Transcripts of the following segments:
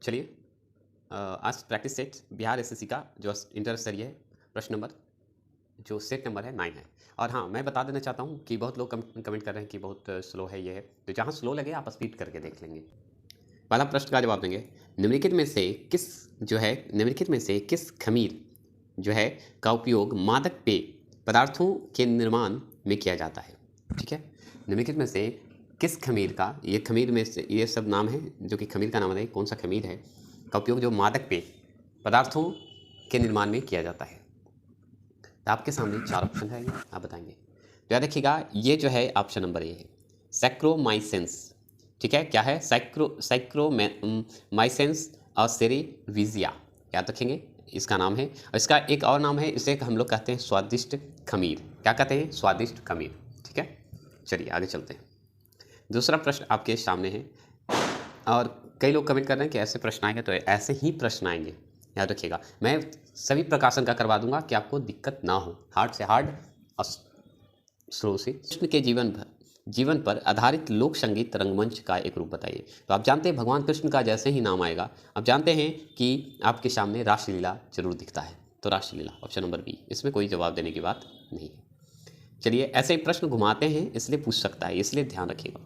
चलिए आज practice set Bihar SSC का जो इंटर स्तरीय है प्रश्न नंबर जो सेट नंबर है 9 है। और हाँ, मैं बता देना चाहता हूँ कि बहुत लोग कमेंट कर रहे हैं कि बहुत स्लो है ये है, तो जहाँ स्लो लगे आप स्पीड करके देख लेंगे। पहला प्रश्न का जवाब देंगे, निम्नलिखित में से किस खमीर जो है का उपयोग मादक पेय पदार्थों के निर्माण में किया जाता है। ठीक है, निम्नलिखित में से किस खमीर का, ये खमीर में से ये सब नाम है जो कि खमीर का नाम है, कौन सा खमीर है का उपयोग जो मादक पेय पदार्थों के निर्माण में किया जाता है। तो आपके सामने 4 ऑप्शन रहेंगे, आप बताएंगे। तो याद रखिएगा, ये जो है ऑप्शन नंबर ए है, सैक्रोमाइसेंस। ठीक है, क्या है? सैक्रोमाइसेंस और सेरेविजिया, याद रखेंगे, इसका नाम है। और इसका एक और नाम है, इसे हम लोग कहते हैं स्वादिष्ट खमीर। क्या कहते हैं? स्वादिष्ट खमीर। ठीक है, चलिए आगे चलते हैं। दूसरा प्रश्न आपके सामने है, और कई लोग कमेंट कर रहे हैं कि ऐसे प्रश्न आएंगे, तो ऐसे ही प्रश्न आएंगे, याद रखिएगा। मैं सभी प्रकाशन का करवा दूंगा कि आपको दिक्कत ना हो, हार्ड से हार्ड और स्लो से। कृष्ण के जीवन पर आधारित लोक संगीत रंगमंच का एक रूप बताइए। तो आप जानते हैं भगवान कृष्ण का जैसे ही नाम आएगा आप जानते हैं कि आपके सामने रासलीला जरूर दिखता है। तो रासलीला ऑप्शन नंबर बी, इसमें कोई जवाब देने की बात नहीं है। चलिए, ऐसे प्रश्न घुमाते हैं इसलिए पूछ सकता है, इसलिए ध्यान रखिएगा।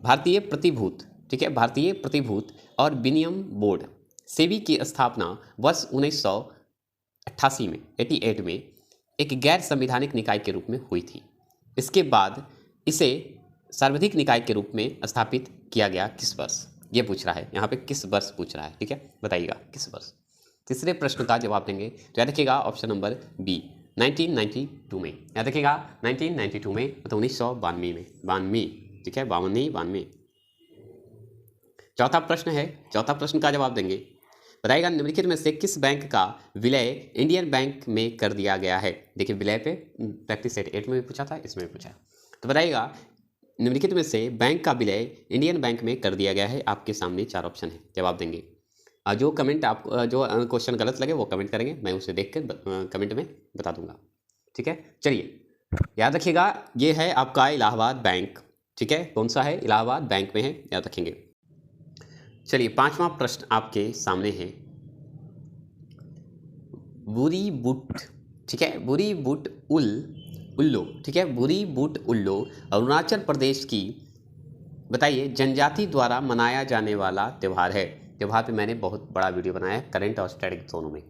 भारतीय प्रतिभूत, ठीक है, भारतीय प्रतिभूत और विनिमय बोर्ड सेबी की स्थापना वर्ष 1988 में 88 में एक गैर संवैधानिक निकाय के रूप में हुई थी। इसके बाद इसे सर्वाधिक निकाय के रूप में स्थापित किया गया किस वर्ष? ये पूछ रहा है, यहाँ पे किस वर्ष पूछ रहा है। ठीक है, बताइएगा किस वर्ष। तीसरे प्रश्न का जवाब देंगे तो याद रखिएगा ऑप्शन नंबर बी, 1992 में। याद रखिएगा 1992 में, मतलब 1992 में, 92। ठीक है, 92। चौथा प्रश्न है, चौथा प्रश्न का जवाब देंगे, बताइएगा निम्नलिखित में से किस बैंक का विलय इंडियन बैंक में कर दिया गया है। देखिए, विलय पे प्रैक्टिस सेट 8 में भी पूछा था, इसमें भी पूछा। तो बताइएगा निम्नलिखित में से बैंक का विलय इंडियन बैंक में कर दिया गया है। आपके सामने 4 ऑप्शन है, जवाब देंगे। जो कमेंट आपको, जो क्वेश्चन गलत लगे वो कमेंट करेंगे, मैं उसे देख कर कमेंट में बता दूंगा। ठीक है, चलिए याद रखिएगा, ये है आपका इलाहाबाद बैंक। ठीक है, कौन सा है? इलाहाबाद बैंक में है, याद रखेंगे। चलिए, 5वां प्रश्न आपके सामने है, बुरी बूट। ठीक है, बुरी बूट उल्लो। ठीक है, बुरी बूट उल्लो अरुणाचल प्रदेश की, बताइए, जनजाति द्वारा मनाया जाने वाला त्यौहार है। त्यौहार पे मैंने बहुत बड़ा वीडियो बनाया है, करंट और स्टैटिक दोनों में,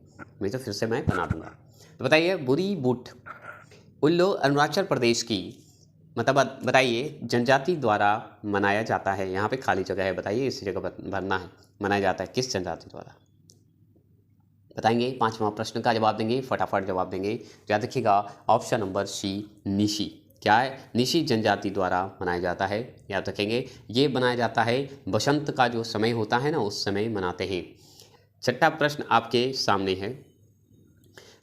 नहीं तो फिर से मैं बना दूंगा। तो बताइए, बुरी बूट उल्लो अरुणाचल प्रदेश की, मतलब बताइए जनजाति द्वारा मनाया जाता है। यहाँ पे खाली जगह है, बताइए इसी जगह भरना है। मनाया जाता है किस जनजाति द्वारा, बताएंगे। 5वां प्रश्न का जवाब देंगे, फटाफट जवाब देंगे। याद रखिएगा ऑप्शन नंबर सी, निशी। क्या है? निशी जनजाति द्वारा मनाया जाता है, याद रखेंगे। ये बनाया जाता है बसंत का जो समय होता है ना, उस समय मनाते हैं। छठा प्रश्न आपके सामने है,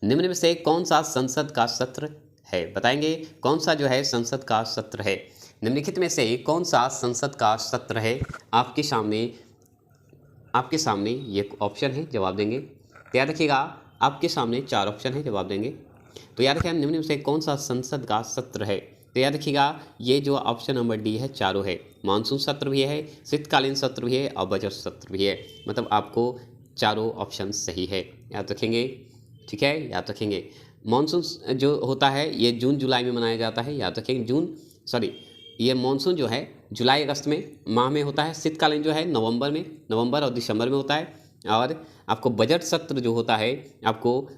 निम्न में से कौन सा संसद का सत्र है? बताएंगे कौन सा जो है संसद का सत्र है। निम्नलिखित में से कौन सा संसद का सत्र है? आपके सामने ये ऑप्शन है, जवाब देंगे। तो याद रखिएगा आपके सामने 4 ऑप्शन है, जवाब देंगे। तो याद रखिएगा निम्न में से कौन सा संसद का सत्र है। तो याद रखिएगा ये जो ऑप्शन नंबर डी है, चारों है। मानसून सत्र भी है, शीतकालीन सत्र भी है और बजट सत्र भी है। मतलब आपको चारों ऑप्शन सही है, याद रखेंगे। ठीक है, याद रखेंगे। मानसून जो होता है ये जून जुलाई में मनाया जाता है, याद रखेंगे। ये मानसून जो है जुलाई अगस्त में माह में होता है। शीतकालीन जो है नवंबर और दिसंबर में होता है। और आपको बजट सत्र जो होता है आपको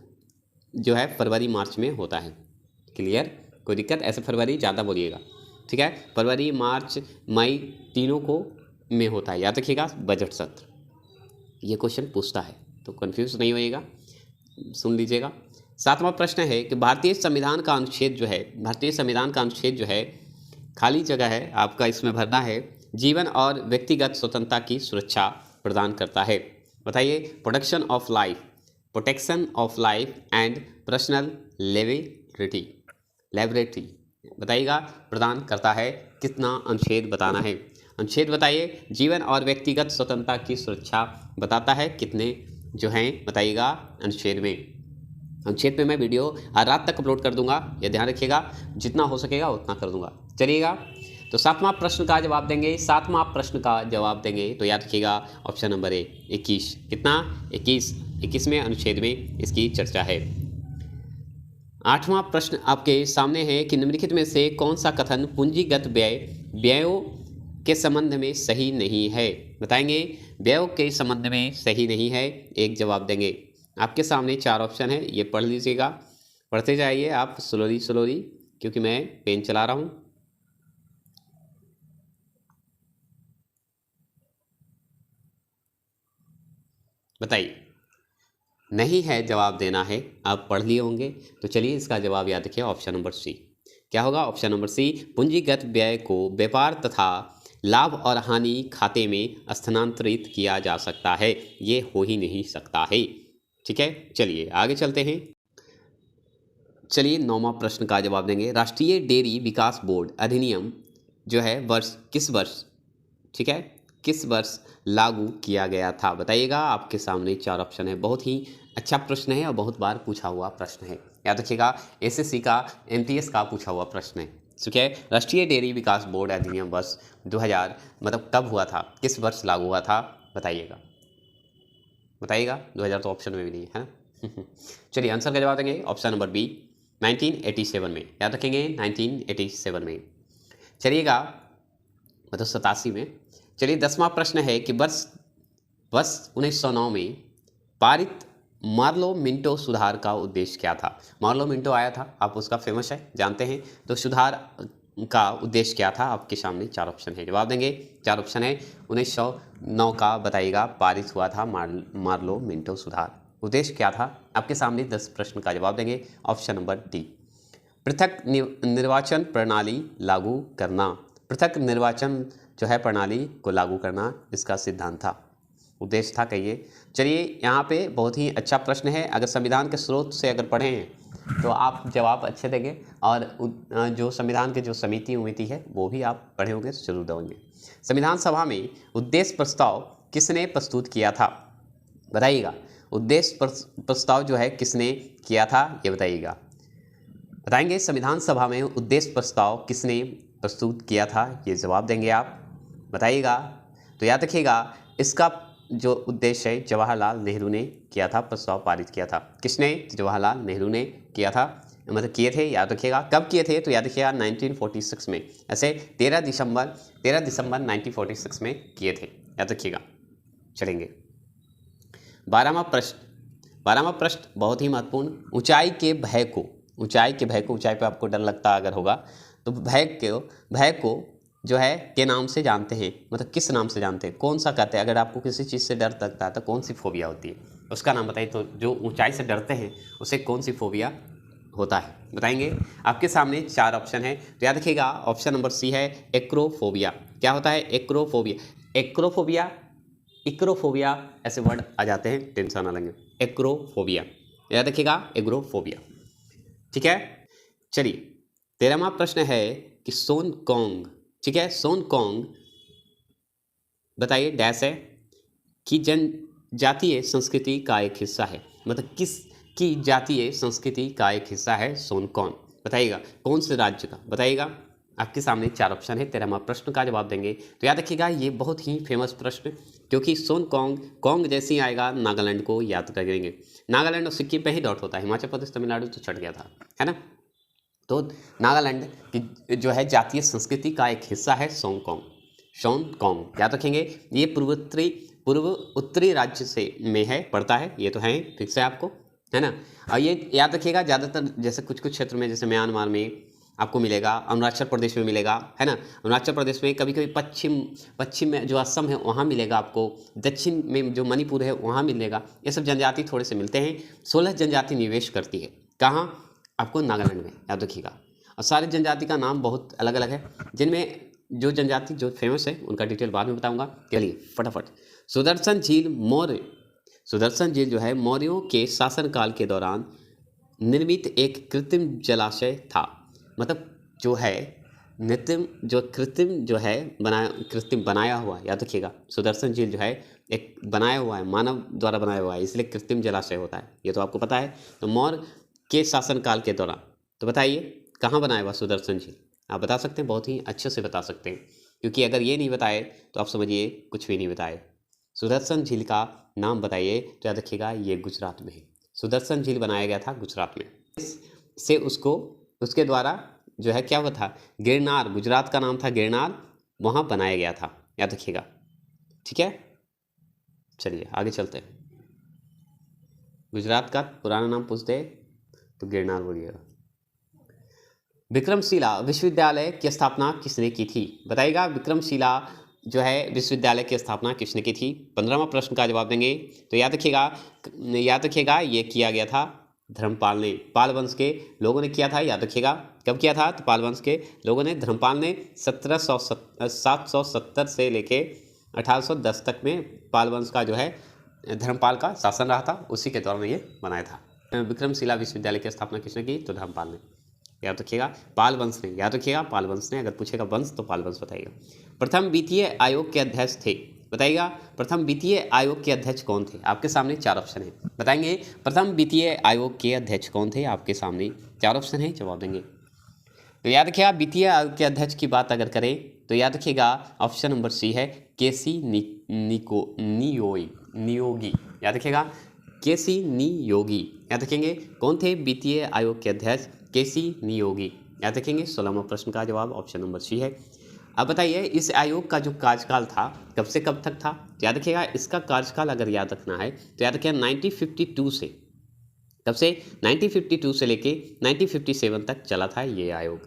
जो है फरवरी मार्च में होता है। क्लियर? कोई दिक्कत? ऐसे फरवरी ज़्यादा बोलिएगा। ठीक है, फरवरी मार्च मई तीनों को में होता है, याद रखिएगा बजट सत्र। ये क्वेश्चन पूछता है तो कंफ्यूज नहीं होइएगा, सुन लीजिएगा। 7वां प्रश्न है कि भारतीय संविधान का अनुच्छेद जो है, खाली जगह है आपका, इसमें भरना है, जीवन और व्यक्तिगत स्वतंत्रता की सुरक्षा प्रदान करता है। बताइए, protection of life and personal liberty बताइएगा प्रदान करता है। कितना अनुच्छेद बताना है? अनुच्छेद बताइए। जीवन और व्यक्तिगत स्वतंत्रता की सुरक्षा बताता है कितने जो हैं, बताइएगा अनुच्छेद में। अनुच्छेद पे मैं वीडियो आज रात तक अपलोड कर दूंगा, ये ध्यान रखिएगा, जितना हो सकेगा उतना कर दूंगा। चलिएगा, तो सातवां प्रश्न का जवाब देंगे, सातवां प्रश्न का जवाब देंगे तो याद रखिएगा ऑप्शन नंबर ए 21। कितना? 21। 21वें अनुच्छेद में इसकी चर्चा है। आठवां प्रश्न आपके सामने है कि निम्नलिखित में से कौन सा कथन पूंजीगत व्ययों के संबंध में सही नहीं है? बताएंगे, व्ययों के संबंध में सही नहीं है, एक जवाब देंगे। आपके सामने 4 ऑप्शन है, ये पढ़ लीजिएगा, पढ़ते जाइए आप स्लोली स्लोली, क्योंकि मैं पेन चला रहा हूं। बताइए, नहीं है जवाब देना है, आप पढ़ लिए होंगे, तो चलिए इसका जवाब याद रखिए ऑप्शन नंबर सी। क्या होगा? ऑप्शन नंबर सी, पूंजीगत व्यय को व्यापार तथा लाभ और हानि खाते में स्थानांतरित किया जा सकता है, ये हो ही नहीं सकता है। ठीक है, चलिए आगे चलते हैं। चलिए 9वां प्रश्न का जवाब देंगे। राष्ट्रीय डेयरी विकास बोर्ड अधिनियम जो है किस वर्ष, ठीक है, किस वर्ष लागू किया गया था? बताइएगा। आपके सामने 4 ऑप्शन है। बहुत ही अच्छा प्रश्न है और बहुत बार पूछा हुआ प्रश्न है, याद रखिएगा। एसएससी का, एमटीएस का पूछा हुआ प्रश्न है। ठीक है, राष्ट्रीय डेयरी विकास बोर्ड अधिनियम वर्ष 2000 मतलब कब हुआ था, किस वर्ष लागू हुआ था? बताइएगा, बताइएगा। 2000 तो ऑप्शन में भी नहीं है ना। चलिए आंसर का जवाब देंगे ऑप्शन नंबर बी, 1987 में। याद रखेंगे 1987 में। चलिएगा, मतलब 87 में। चलिए 10वां प्रश्न है कि वर्ष 1909 में पारित मार्लो मिंटो सुधार का उद्देश्य क्या था? मार्लो मिंटो आया था, आप उसका फेमस है, जानते हैं। तो सुधार का उद्देश्य क्या था? आपके सामने 4 ऑप्शन है, जवाब देंगे। 4 ऑप्शन है। 1909 का बताइएगा पारित हुआ था मार्लो मिंटो सुधार, उद्देश्य क्या था? आपके सामने 10 प्रश्न का जवाब देंगे ऑप्शन नंबर डी, पृथक निर्वाचन प्रणाली लागू करना। पृथक निर्वाचन जो है प्रणाली को लागू करना इसका सिद्धांत था, उद्देश्य था, कहिए। चलिए यहाँ पे बहुत ही अच्छा प्रश्न है, अगर संविधान के स्रोत से अगर पढ़े हैं तो आप जवाब अच्छे देंगे, और जो संविधान के जो समिति उमिति है वो भी आप पढ़े होंगे, जरूर देंगे। संविधान सभा में उद्देश्य प्रस्ताव किसने प्रस्तुत किया था? बताइएगा, उद्देश्य प्रस्ताव जो है किसने किया था, ये बताइएगा। बताएंगे संविधान सभा में उद्देश्य प्रस्ताव किसने प्रस्तुत किया था, ये जवाब देंगे आप, बताइएगा। तो याद रखिएगा, इसका जो उद्देश्य है जवाहरलाल नेहरू ने किया था, प्रस्ताव पारित किया था। किसने? जवाहरलाल नेहरू ने किया था, मतलब किए थे, याद रखिएगा। कब किए थे? तो याद रखिएगा 1946 में, ऐसे 13 दिसंबर 1946 में किए थे, याद रखिएगा। चलेंगे 12वां प्रश्न बहुत ही महत्वपूर्ण। ऊंचाई के भय को, ऊंचाई पे आपको डर लगता अगर होगा तो भय को जो है के नाम से जानते हैं, मतलब किस नाम से जानते हैं, कौन सा कहते हैं? अगर आपको किसी चीज़ से डर लगता है तो कौन सी फोबिया होती है, उसका नाम बताइए। तो जो ऊंचाई से डरते हैं उसे कौन सी फोबिया होता है, बताएंगे। आपके सामने 4 ऑप्शन है, तो याद रखिएगा ऑप्शन नंबर सी है एक्रोफोबिया। क्या होता है? एक्रोफोबिया, इक्रोफोबिया ऐसे वर्ड आ जाते हैं, टेंशन ना लेंगे। एक्रोफोबिया, याद रखिएगा, एग्रोफोबिया। ठीक है, चलिए 13वां प्रश्न है कि सोनकोंग, ठीक है, सोनकोंग बताइए डैश है कि जनजातीय संस्कृति का एक हिस्सा है, मतलब किस की जातीय संस्कृति का एक हिस्सा है सोनकोंग? बताइएगा, कौन से राज्य का? बताइएगा। आपके सामने 4 ऑप्शन है, 13वां प्रश्न का जवाब देंगे। तो याद रखिएगा, ये बहुत ही फेमस प्रश्न, क्योंकि सोनकोंग जैसे ही आएगा नागालैंड को याद करेंगे। नागालैंड और सिक्किम पे ही डॉट होता है, हिमाचल प्रदेश तमिलनाडु तो छट गया था, है ना। तो नागालैंड की जो है जातीय संस्कृति का एक हिस्सा है सोनकोंग, याद रखेंगे। ये पूर्व उत्तरी राज्य से में है, पड़ता है, ये तो है ठीक से आपको, है ना। और ये याद रखिएगा, ज़्यादातर जैसे कुछ क्षेत्र में, जैसे म्यांमार में आपको मिलेगा, अरुणाचल प्रदेश में मिलेगा, है ना। अरुणाचल प्रदेश में कभी कभी पश्चिम में जो असम है वहाँ मिलेगा आपको, दक्षिण में जो मणिपुर है वहाँ मिलेगा। ये सब जनजाति थोड़े से मिलते हैं। 16 जनजाति निवेश करती है, कहाँ? आपको नागालैंड में, याद रखिएगा। और सारी जनजाति का नाम बहुत अलग अलग है, जिनमें जो जनजाति जो फेमस है उनका डिटेल बाद में बताऊंगा। चलिए फटाफट, सुदर्शन झील जो है मौर्यों के शासनकाल के दौरान निर्मित एक कृत्रिम जलाशय था, मतलब जो है कृत्रिम बनाया हुआ, याद रखिएगा। सुदर्शन झील जो है एक बनाया हुआ है, मानव द्वारा बनाया हुआ है, इसलिए कृत्रिम जलाशय होता है, ये तो आपको पता है। तो मौर्य के शासनकाल के दौरान, तो बताइए कहाँ बनाया हुआ सुदर्शन झील? आप बता सकते हैं, बहुत ही अच्छे से बता सकते हैं, क्योंकि अगर ये नहीं बताए तो आप समझिए कुछ भी नहीं बताए। सुदर्शन झील का नाम बताइए, तो याद रखिएगा ये गुजरात में है। सुदर्शन झील बनाया गया था गुजरात में। से उसको उसके द्वारा जो है क्या हुआ था, गिरनार, गुजरात का नाम था गिरनार, वहाँ बनाया गया था, याद रखिएगा। ठीक है, चलिए आगे चलते हैं। गुजरात का पुराना नाम पूछते तो गिरनार बोलिएगा। विक्रमशिला विश्वविद्यालय की स्थापना किसने की थी, बताइएगा। विक्रमशिला जो है विश्वविद्यालय की स्थापना किसने की थी? 15वां प्रश्न का जवाब देंगे तो याद रखिएगा ये किया गया था धर्मपाल ने। पाल वंश के लोगों ने किया था, याद रखिएगा। कब किया था? तो पाल वंश के लोगों ने, धर्मपाल ने 770 से लेके 1810 तक में पाल वंश का जो है धर्मपाल का शासन रहा था, उसी के दौरान ये बनाया था। विक्रमशिला विश्वविद्यालय की स्थापना किसने की? तो धर्मपाल ने, याद रखिएगा। पाल वंश ने, याद रखिएगा पाल वंश ने। अगर पूछेगा वंश तो पाल वंश बताइएगा। प्रथम वित्तीय आयोग के अध्यक्ष थे, बताइएगा। प्रथम वित्तीय आयोग के अध्यक्ष कौन थे? आपके सामने 4 ऑप्शन है, बताएंगे। प्रथम वित्तीय आयोग के अध्यक्ष कौन थे? आपके सामने 4 ऑप्शन है, जवाब देंगे। तो याद रखिएगा वित्तीय आयोग के अध्यक्ष की बात अगर करें तो याद रखिएगा ऑप्शन नंबर सी है केसी नियोगी, याद रखिएगा। केसी नियोगी, याद रखेंगे। कौन थे वित्तीय आयोग के अध्यक्ष? केसी नियोगी, याद रखेंगे। 16वां प्रश्न का जवाब ऑप्शन नंबर सी है। अब बताइए इस आयोग का जो कार्यकाल था कब से कब तक था? तो याद रखिएगा इसका कार्यकाल अगर याद रखना है तो याद रखिएगा 1952 से, तब से 1952 से लेके 1957 तक चला था ये आयोग।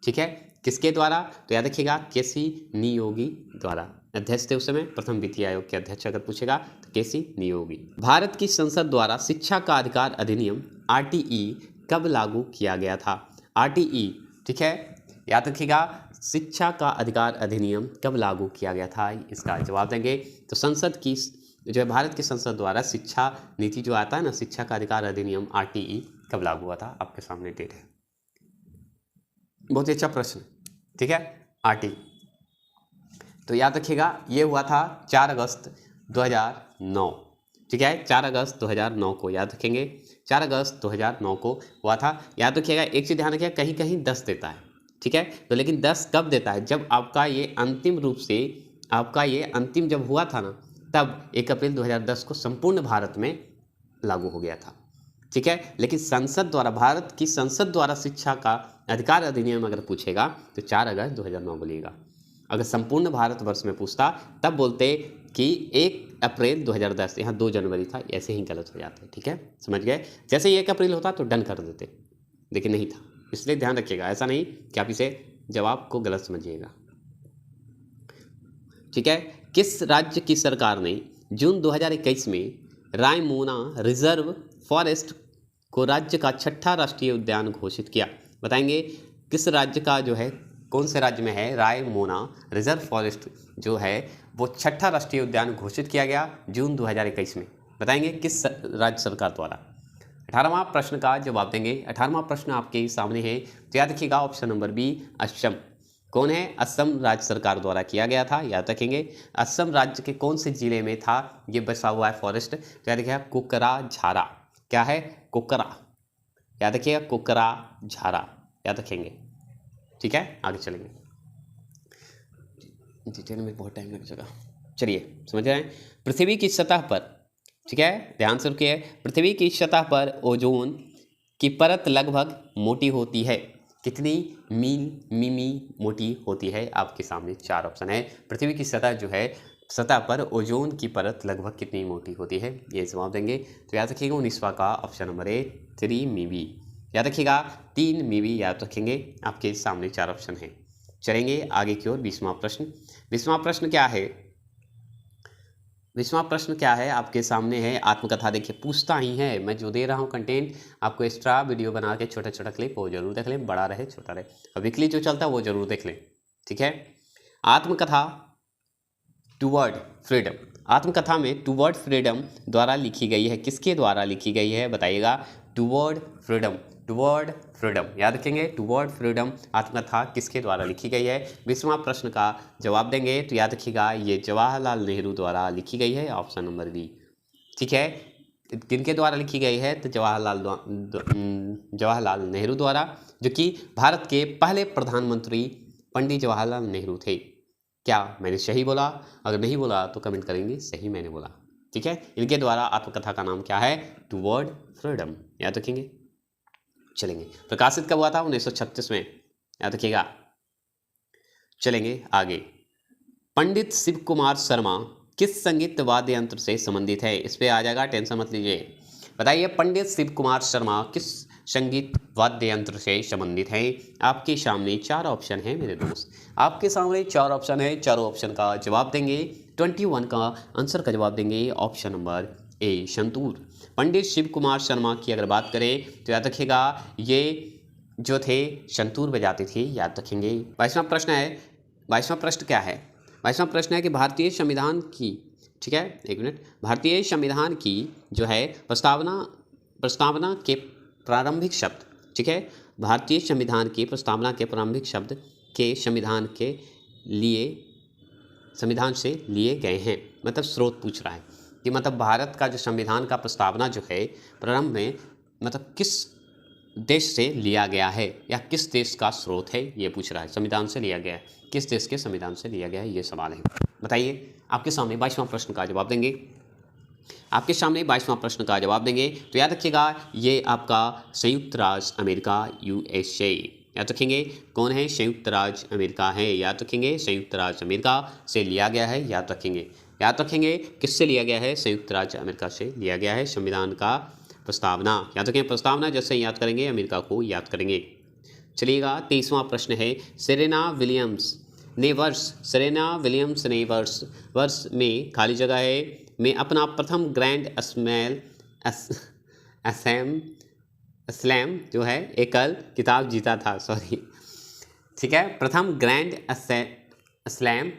ठीक है, किसके द्वारा? तो याद रखिएगा केसी नियोगी द्वारा अध्यक्ष थे उस समय। प्रथम वित्तीय आयोग के अध्यक्ष अगर पूछेगा तो केसी नियोगी। भारत की संसद द्वारा शिक्षा का अधिकार अधिनियम आरटीई कब लागू किया गया था? आरटीई, ठीक है, याद रखिएगा। शिक्षा का अधिकार अधिनियम कब लागू किया गया था, इसका जवाब देंगे। तो संसद की जो है भारत की संसद द्वारा शिक्षा नीति जो आता है ना, शिक्षा का अधिकार अधिनियम आरटीई कब लागू हुआ था? आपके सामने डेट है। बहुत ही अच्छा प्रश्न, ठीक है। आरटीई तो याद रखिएगा ये हुआ था 4 अगस्त 2009, ठीक है। 4 अगस्त 2009 को याद रखेंगे, 4 अगस्त 2009 को हुआ था। याद रखिएगा एक चीज़ ध्यान रखिएगा, कहीं कहीं 10 देता है, ठीक है। तो लेकिन 10 कब देता है? जब आपका ये अंतिम रूप से, आपका ये अंतिम जब हुआ था ना, तब 1 अप्रैल 2010 को संपूर्ण भारत में लागू हो गया था, ठीक है। लेकिन संसद द्वारा, भारत की संसद द्वारा शिक्षा का अधिकार अधिनियम अगर पूछेगा तो 4 अगस्त 2009 बोलिएगा। अगर संपूर्ण भारतवर्ष में पूछता तब बोलते कि 1 अप्रैल 2010, यहाँ 2 जनवरी था, ऐसे ही गलत हो जाते, ठीक है, समझ गए। जैसे ही 1 अप्रैल होता तो डन कर देते, लेकिन नहीं था, इसलिए ध्यान रखिएगा, ऐसा नहीं कि आप इसे जवाब को गलत समझिएगा, ठीक है। किस राज्य की सरकार ने जून 2021 में रायमोना रिजर्व फॉरेस्ट को राज्य का 6ठा राष्ट्रीय उद्यान घोषित किया? बताएंगे किस राज्य का जो है, कौन से राज्य में है रायमोना रिजर्व फॉरेस्ट जो है वो 6ठा राष्ट्रीय उद्यान घोषित किया गया जून 2021 में? बताएंगे किस राज्य सरकार द्वारा? 18वां प्रश्न का जवाब देंगे। 18वां प्रश्न आपके सामने है, तो याद रखिएगा ऑप्शन नंबर बी असम। कौन है? असम राज्य सरकार द्वारा किया गया था, याद रखेंगे। असम राज्य के कौन से जिले में था ये बसा हुआ है फॉरेस्ट? तो याद रखिएगा कोकराझारा। क्या है? कोकरा, याद रखिएगा कोकराझारा, याद रखेंगे, ठीक है। आगे चलेंगे, डिटेल में बहुत टाइम लग जाएगा, चलिए समझ रहे हैं। पृथ्वी की सतह पर, ठीक है, ध्यान से रुकिए। पृथ्वी की सतह पर ओजोन की परत लगभग मोटी होती है, कितनी मिमी मोटी होती है? आपके सामने 4 ऑप्शन है। पृथ्वी की सतह जो है, सतह पर ओजोन की परत लगभग कितनी मोटी होती है, ये जवाब देंगे। तो याद रखिएगा 19वां का ऑप्शन नंबर है 3 मिमी, याद रखिएगा 3 मिमी, याद रखेंगे। आपके सामने 4 ऑप्शन है। चलेंगे आगे की ओर। 20वां प्रश्न, 20वां प्रश्न क्या है? 20वां प्रश्न क्या है आपके सामने है? आत्मकथा। देखिए पूछता ही है, मैं जो दे रहा हूँ कंटेंट आपको एक्स्ट्रा वीडियो बना के छोटा छोटा क्लिप वो जरूर देख लें, बड़ा रहे छोटा रहे, और वीकली जो चलता है वो जरूर देख लें, ठीक है। आत्मकथा टूवर्ड फ्रीडम, आत्मकथा में टूवर्ड फ्रीडम द्वारा लिखी गई है, किसके द्वारा लिखी गई है बताइएगा? टूवर्ड फ्रीडम, टूवर्ड फ्रीडम, याद रखेंगे। टूवर्ड फ्रीडम आत्मकथा किसके द्वारा लिखी गई है? 20वां प्रश्न का जवाब देंगे तो याद रखिएगा ये जवाहरलाल नेहरू द्वारा लिखी गई है, ऑप्शन नंबर बी, ठीक है। किनके द्वारा लिखी गई है? तो जवाहरलाल नेहरू द्वारा, जो कि भारत के पहले प्रधानमंत्री पंडित जवाहरलाल नेहरू थे। क्या मैंने सही बोला? अगर नहीं बोला तो कमेंट करेंगे सही मैंने बोला, ठीक है। इनके द्वारा आत्मकथा का नाम क्या है? टुवर्ड फ्रीडम, याद रखेंगे। चलेंगे, प्रकाशित कब हुआ था? 1936 में, याद रखिएगा। चलेंगे आगे। पंडित शिव कुमार शर्मा किस संगीत वाद्य यंत्र से संबंधित है? इस पे आ जाएगा, टेंशन मत लीजिए। बताइए, पंडित शिव कुमार शर्मा किस संगीत वाद्य यंत्र से संबंधित है? आपके सामने 4 ऑप्शन है मेरे दोस्त, आपके सामने 4 ऑप्शन है। चारों ऑप्शन का जवाब देंगे। 21 का आंसर का जवाब देंगे ऑप्शन नंबर ए, संतूर। पंडित शिव कुमार शर्मा की अगर बात करें तो याद रखिएगा, ये जो थे संतूर बजाते थे, याद रखेंगे। 22वां प्रश्न है, 22वां प्रश्न क्या है? 22वां प्रश्न है कि भारतीय संविधान की, ठीक है, एक मिनट, भारतीय संविधान की जो है प्रस्तावना के प्रारंभिक शब्द, ठीक है, भारतीय संविधान की प्रस्तावना के प्रारंभिक शब्द के संविधान से लिए गए हैं। मतलब स्रोत पूछ रहा है कि मतलब भारत का जो संविधान का प्रस्तावना जो है प्रारंभ में, मतलब किस देश से लिया गया है या किस देश का स्रोत है, ये पूछ रहा है। संविधान से लिया गया है, किस देश के संविधान से लिया गया है, ये सवाल है। बताइए, आपके सामने 22वां प्रश्न का जवाब देंगे। आपके सामने 22वां प्रश्न का जवाब देंगे तो याद रखिएगा, ये आपका संयुक्त राज्य अमेरिका, USA, याद रखेंगे। कौन है? संयुक्त राज्य अमेरिका है, याद रखेंगे। संयुक्त राज्य अमेरिका से लिया गया है, याद रखेंगे। याद रखेंगे किससे लिया गया है? संयुक्त राज्य अमेरिका से लिया गया है संविधान का प्रस्तावना, याद रखें। प्रस्तावना जैसे याद करेंगे, अमेरिका को याद करेंगे। चलिएगा, 23वां प्रश्न है, सेरेना विलियम्स ने वर्ष में खाली जगह है में अपना प्रथम ग्रैंड स्लैम जो है एकल किताब जीता था, सॉरी, ठीक है, प्रथम ग्रैंड स्लैम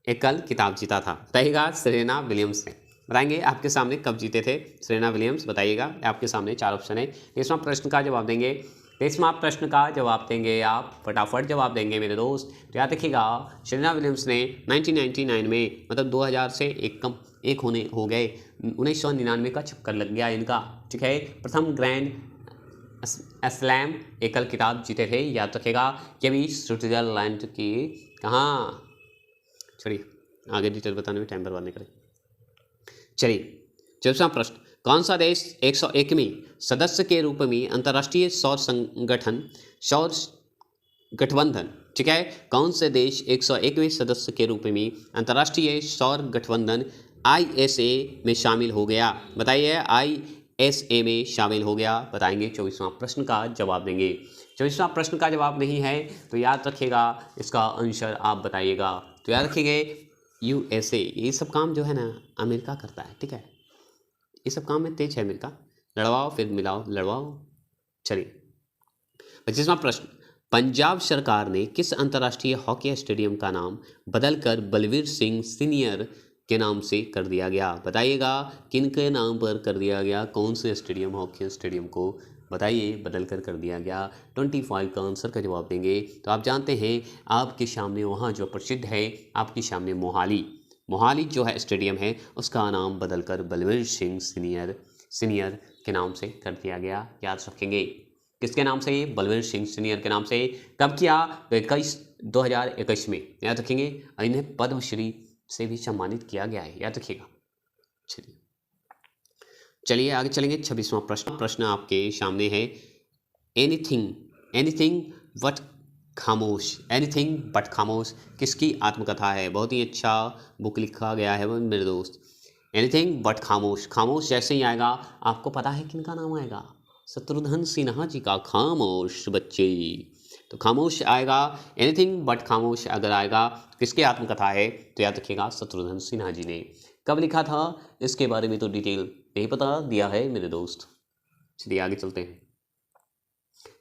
एकल किताब जीता था। बताइएगा सेरेना विलियम्स ने। बताएंगे आपके सामने कब जीते थे सेरेना विलियम्स, बताइएगा। आपके सामने 4 ऑप्शन है। 23वां प्रश्न का जवाब देंगे। 23वां प्रश्न का जवाब देंगे आप, फटाफट जवाब देंगे मेरे दोस्त। तो याद रखिएगा, सेरेना विलियम्स ने 1999 में, मतलब 2000 से एक हो गए, 1999 का चक्कर लग गया इनका, ठीक है। प्रथम ग्रैंड स्लैम एकल किताब जीते थे, याद रखेगा। ये भी स्विट्जरलैंड की, कहाँ, चलिए आगे डिटेल बताने में टाइम बर्बाद नहीं करें। चलिए, 24वां प्रश्न, कौन सा देश 101वें सदस्य के रूप में अंतर्राष्ट्रीय सौर गठबंधन, ठीक है, कौन से देश 101वें सदस्य के रूप में अंतर्राष्ट्रीय सौर गठबंधन ISA में शामिल हो गया? बताइए, ISA में शामिल हो गया, बताएंगे। 24वां प्रश्न का जवाब देंगे। 24वां प्रश्न का जवाब नहीं है तो याद रखिएगा, इसका आंसर आप बताइएगा। तो याद रखिएगा, USA। ये सब काम जो है ना अमेरिका करता है, ठीक है, ये सब काम में तेज है अमेरिका। लड़वाओ फिर मिलाओ, लड़वाओ। चलिए, 25वां प्रश्न, पंजाब सरकार ने किस अंतर्राष्ट्रीय हॉकी स्टेडियम का नाम बदलकर बलवीर सिंह सीनियर के नाम से कर दिया गया? बताइएगा, किन के नाम पर कर दिया गया? कौन से स्टेडियम, हॉकी स्टेडियम को बताइए बदल कर दिया गया? 25 का आंसर का जवाब देंगे। तो आप जानते हैं, आपके सामने वहाँ जो प्रसिद्ध है, आपके सामने मोहाली जो है स्टेडियम है, उसका नाम बदलकर बलवीर सिंह सीनियर के नाम से कर दिया गया, याद रखेंगे। किसके नाम से? बलवीर सिंह सीनियर के नाम से। कब किया? तो 2021 में, याद रखेंगे। इन्हें पद्मश्री से भी सम्मानित किया गया है, याद रखिएगा। चलिए आगे चलेंगे। 26वां प्रश्न आपके सामने है, एनीथिंग बट खामोश किसकी आत्मकथा है? बहुत ही अच्छा बुक लिखा गया है मेरे दोस्त। एनीथिंग बट खामोश जैसे ही आएगा आपको पता है किनका नाम आएगा? शत्रुघ्न सिन्हा जी का खामोश बच्चे। तो खामोश आएगा, एनीथिंग बट खामोश अगर आएगा किसकी आत्मकथा है? तो याद रखिएगा, शत्रुघ्न सिन्हा जी ने। कब लिखा था इसके बारे में तो डिटेल नहीं पता दिया है मेरे दोस्त। चलिए आगे चलते हैं।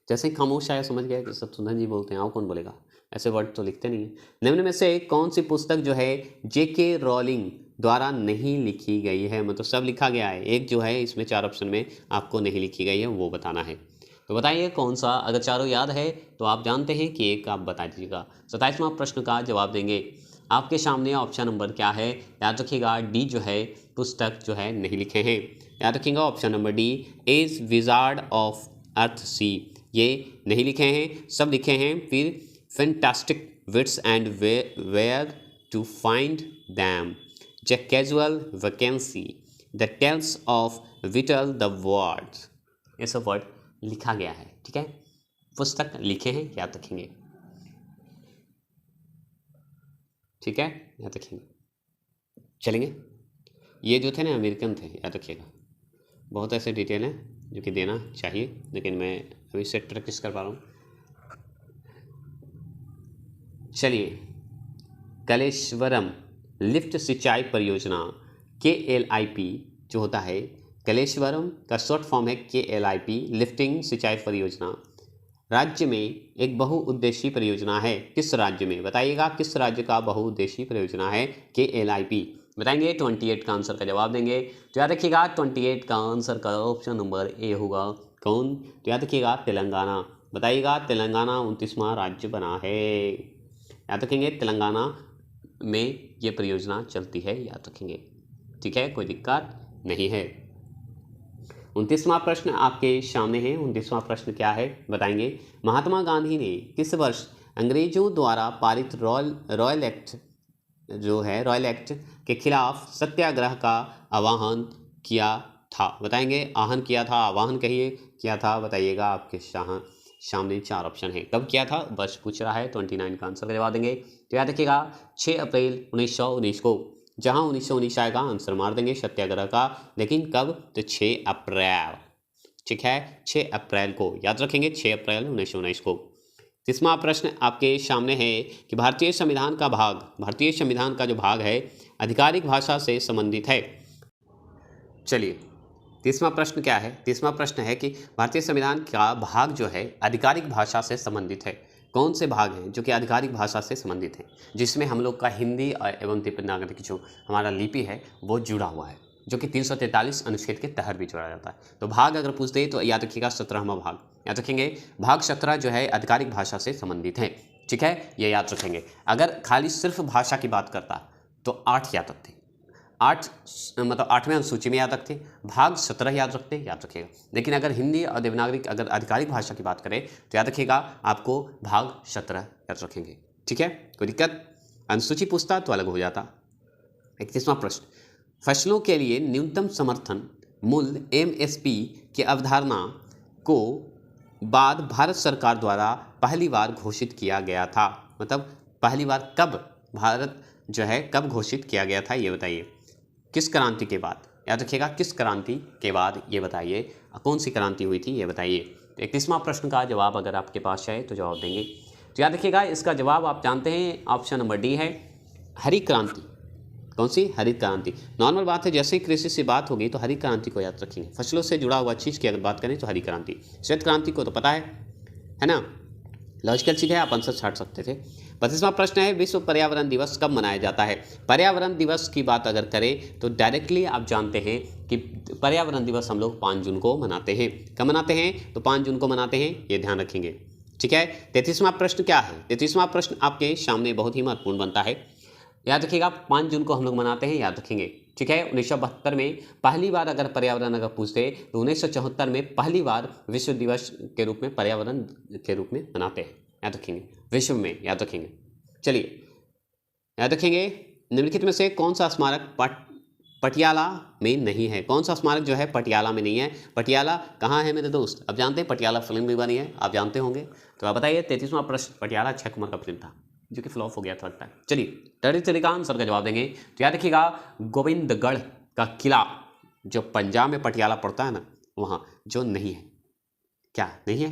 जैसे ही खामोश आया समझ गया कि शत्रुघ्न जी बोलते हैं, आओ कौन बोलेगा, ऐसे वर्ड तो लिखते नहीं है। निम्न में से कौन सी पुस्तक जो है JK रॉलिंग द्वारा नहीं लिखी गई है? मतलब सब लिखा गया है, एक जो है इसमें 4 ऑप्शन में आपको नहीं लिखी गई है, वो बताना है। तो बताइए कौन सा। अगर चारों याद है तो आप जानते हैं कि एक आप बता दीजिएगा। 27वां प्रश्न का जवाब देंगे। आपके सामने ऑप्शन नंबर क्या है, याद रखिएगा डी जो है पुस्तक जो है नहीं लिखे हैं। याद रखिएगा option number D is wizard of Earthsea, ये नहीं लिखे हैं, सब लिखे हैं फिर fantastic beasts and where to find them, the casual vacancy, the tales of Beedle the bard, ये सब वर्ड लिखा गया है। ठीक है, पुस्तक लिखे हैं, याद रखेंगे। ठीक है, याद रखेंगे। चलेंगे, ये जो थे ना अमेरिकन थे, याद रखिएगा। बहुत ऐसे डिटेल हैं जो कि देना चाहिए, लेकिन मैं अभी से प्रैक्टिस कर पा रहा हूँ। चलिए, कलेश्वरम लिफ्ट सिंचाई परियोजना KLIP जो होता है, कलेश्वरम का शॉर्ट फॉर्म है KLIP लिफ्टिंग सिंचाई परियोजना, राज्य में एक बहुउद्देशीय परियोजना है। किस राज्य में बताइएगा, किस राज्य का बहुउद्देशीय परियोजना है KLIP बताएंगे। 28 का आंसर का जवाब देंगे। तो याद रखिएगा 28 का आंसर का ऑप्शन नंबर ए होगा। कौन, तो याद रखिएगा तेलंगाना। बताइएगा तेलंगाना 29वां राज्य बना है। याद रखेंगे तेलंगाना में ये परियोजना चलती है, याद रखेंगे। ठीक है, कोई दिक्कत नहीं है। 29वां प्रश्न आपके सामने है। 29वां प्रश्न क्या है बताएंगे। महात्मा गांधी ने किस वर्ष अंग्रेजों द्वारा पारित रॉयल एक्ट जो है, रॉयल एक्ट के खिलाफ सत्याग्रह का आह्वान किया था बताएंगे। आहन किया था, आह्वान कहिए, किया था, बताइएगा। आपके सामने 4 ऑप्शन है। कब किया था, वर्ष पूछ रहा है। 29 का आंसर का जवाब देंगे। तो याद रखिएगा 6 अप्रैल 1919 को। जहां 1919 आएगा आंसर मार देंगे सत्याग्रह का, लेकिन कब, तो 6 अप्रैल। ठीक है, 6 अप्रैल को याद रखेंगे, 6 अप्रैल 1919 को। 30वां प्रश्न आपके सामने है कि भारतीय संविधान का जो भाग है आधिकारिक भाषा से संबंधित है। चलिए, 30वां प्रश्न क्या है। 30वां प्रश्न है कि भारतीय संविधान का भाग जो है आधिकारिक भाषा से संबंधित है। कौन से भाग हैं जो कि आधिकारिक भाषा से संबंधित हैं, जिसमें हम लोग का हिंदी एवं देवनागरी की जो हमारा लिपि है वो जुड़ा हुआ है, जो कि 343 अनुच्छेद के तहत भी जोड़ा जाता है। तो भाग अगर पूछते तो याद रखिएगा 17वां भाग, याद रखेंगे। भाग 17 जो है आधिकारिक भाषा से संबंधित है। ठीक है, ये याद रखेंगे। अगर खाली सिर्फ भाषा की बात करता तो 8 याद रखते, 8 मतलब 8वें अनुसूची में याद रखते, भाग 17 याद रखते, याद रखिएगा। लेकिन अगर हिंदी और देवनागरी अगर आधिकारिक भाषा की बात करें तो याद रखिएगा आपको भाग 17 याद रखेंगे। ठीक है, कोई दिक्कत, अनुसूची पूछता तो अलग हो जाता। 31वां प्रश्न, फसलों के लिए न्यूनतम समर्थन मूल्य MSP की अवधारणा को बाद भारत सरकार द्वारा पहली बार घोषित किया गया था। मतलब पहली बार कब भारत जो है कब घोषित किया गया था, ये बताइए। किस क्रांति के बाद, याद रखिएगा किस क्रांति के बाद, ये बताइए। कौन सी क्रांति हुई थी, ये बताइए। तो 31वां प्रश्न का जवाब अगर आपके पास है तो जवाब देंगे। तो याद रखिएगा इसका जवाब आप जानते हैं, ऑप्शन नंबर डी है, हरी क्रांति। कौन सी, हरित क्रांति। नॉर्मल बात है, जैसे ही कृषि से बात होगी तो हरित क्रांति को याद रखेंगे। फसलों से जुड़ा हुआ चीज़ की अगर बात करें तो हरी क्रांति। श्वेत क्रांति को तो पता है ना, लॉजिकल चीज़ है, आप आंसर छाट सकते थे। 25वां प्रश्न है, विश्व पर्यावरण दिवस कब मनाया जाता है। पर्यावरण दिवस की बात अगर करें तो डायरेक्टली आप जानते हैं कि पर्यावरण दिवस हम लोग 5 जून को मनाते हैं। कब मनाते हैं, तो 5 जून को मनाते हैं, ये ध्यान रखेंगे। ठीक है, 33वां प्रश्न क्या है। 33वां प्रश्न आपके सामने बहुत ही महत्वपूर्ण बनता है, याद रखिएगा 5 जून को हम लोग मनाते हैं, याद रखेंगे। ठीक है, 1972 में पहली बार अगर पर्यावरण अगर पूछते तो 1974 में पहली बार विश्व दिवस के रूप में पर्यावरण के रूप में मनाते हैं, याद रखेंगे, विश्व में, याद रखेंगे। चलिए, याद रखेंगे निम्नलिखित में से कौन सा स्मारक पटियाला में नहीं है। कौन सा स्मारक जो है पटियाला में नहीं है। पटियाला कहाँ है मेरे दोस्त, अब जानते हैं, पटियाला फिल्म भी बनी है, आप जानते होंगे। तो आप बताइए। 33वां प्रश्न, पटियाला अक्षय कुमार का फिल्म था जो कि फ्लॉप हो गया था लगता है। चलिए, 33 का आंसर का जवाब देंगे। तो याद रखिएगा गोविंदगढ़ का किला जो पंजाब में पटियाला पड़ता है ना, वहाँ जो नहीं है। क्या नहीं है,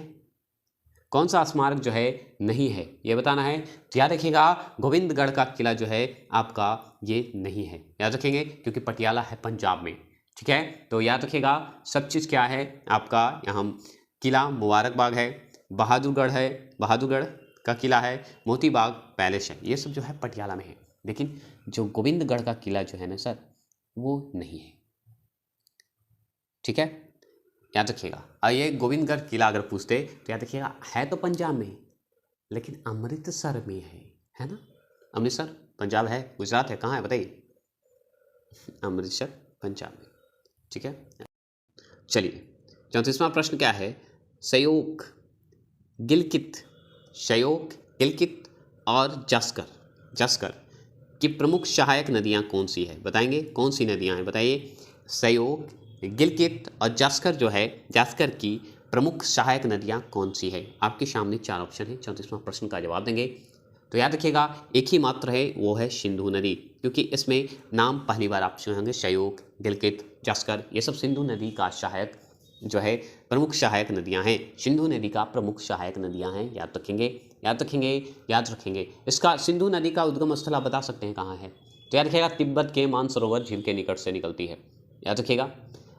कौन सा स्मारक जो है नहीं है, ये बताना है। तो याद रखिएगा गोविंदगढ़ का किला जो है आपका ये नहीं है, याद रखेंगे, क्योंकि पटियाला है पंजाब में। ठीक है, तो याद रखिएगा सब चीज़ क्या है आपका, यहाँ किला मुबारकबाग है, बहादुरगढ़ है, बहादुरगढ़ का किला है, मोती बाग पैलेस है, ये सब जो है पटियाला में है। लेकिन जो गोविंदगढ़ का किला जो है ना सर, वो नहीं है। ठीक है, याद रखिएगा। और ये गोविंदगढ़ किला अगर पूछते तो याद रखिएगा है तो पंजाब में, लेकिन अमृतसर में है ना, अमृतसर पंजाब है, गुजरात है, कहाँ है बताइए? अमृतसर पंजाब में, ठीक है। चलिए 34वां प्रश्न क्या है? शयोक, गिलगित, शयोक, गिलगित और जस्कर, जस्कर की प्रमुख सहायक नदियां कौन सी है? बताएंगे कौन सी नदियां हैं, बताइए। शयोक, गिलगित और जस्कर जो है, जस्कर की प्रमुख सहायक नदियां कौन सी है? आपके सामने 4 ऑप्शन है, 34वां प्रश्न का जवाब देंगे तो याद रखिएगा एक ही मात्र है, वो है सिंधु नदी, क्योंकि इसमें नाम पहली बार आप सुनेंगे। शयोक, गिलगित, जस्कर ये सब सिंधु नदी का सहायक जो है प्रमुख सहायक नदियां हैं। सिंधु नदी का प्रमुख सहायक नदियां हैं, याद रखेंगे, याद रखेंगे, याद रखेंगे। इसका सिंधु नदी का उद्गम स्थल आप बता सकते हैं कहाँ है? तो याद रखिएगा तिब्बत के मानसरोवर झील के निकट से निकलती है, याद रखिएगा।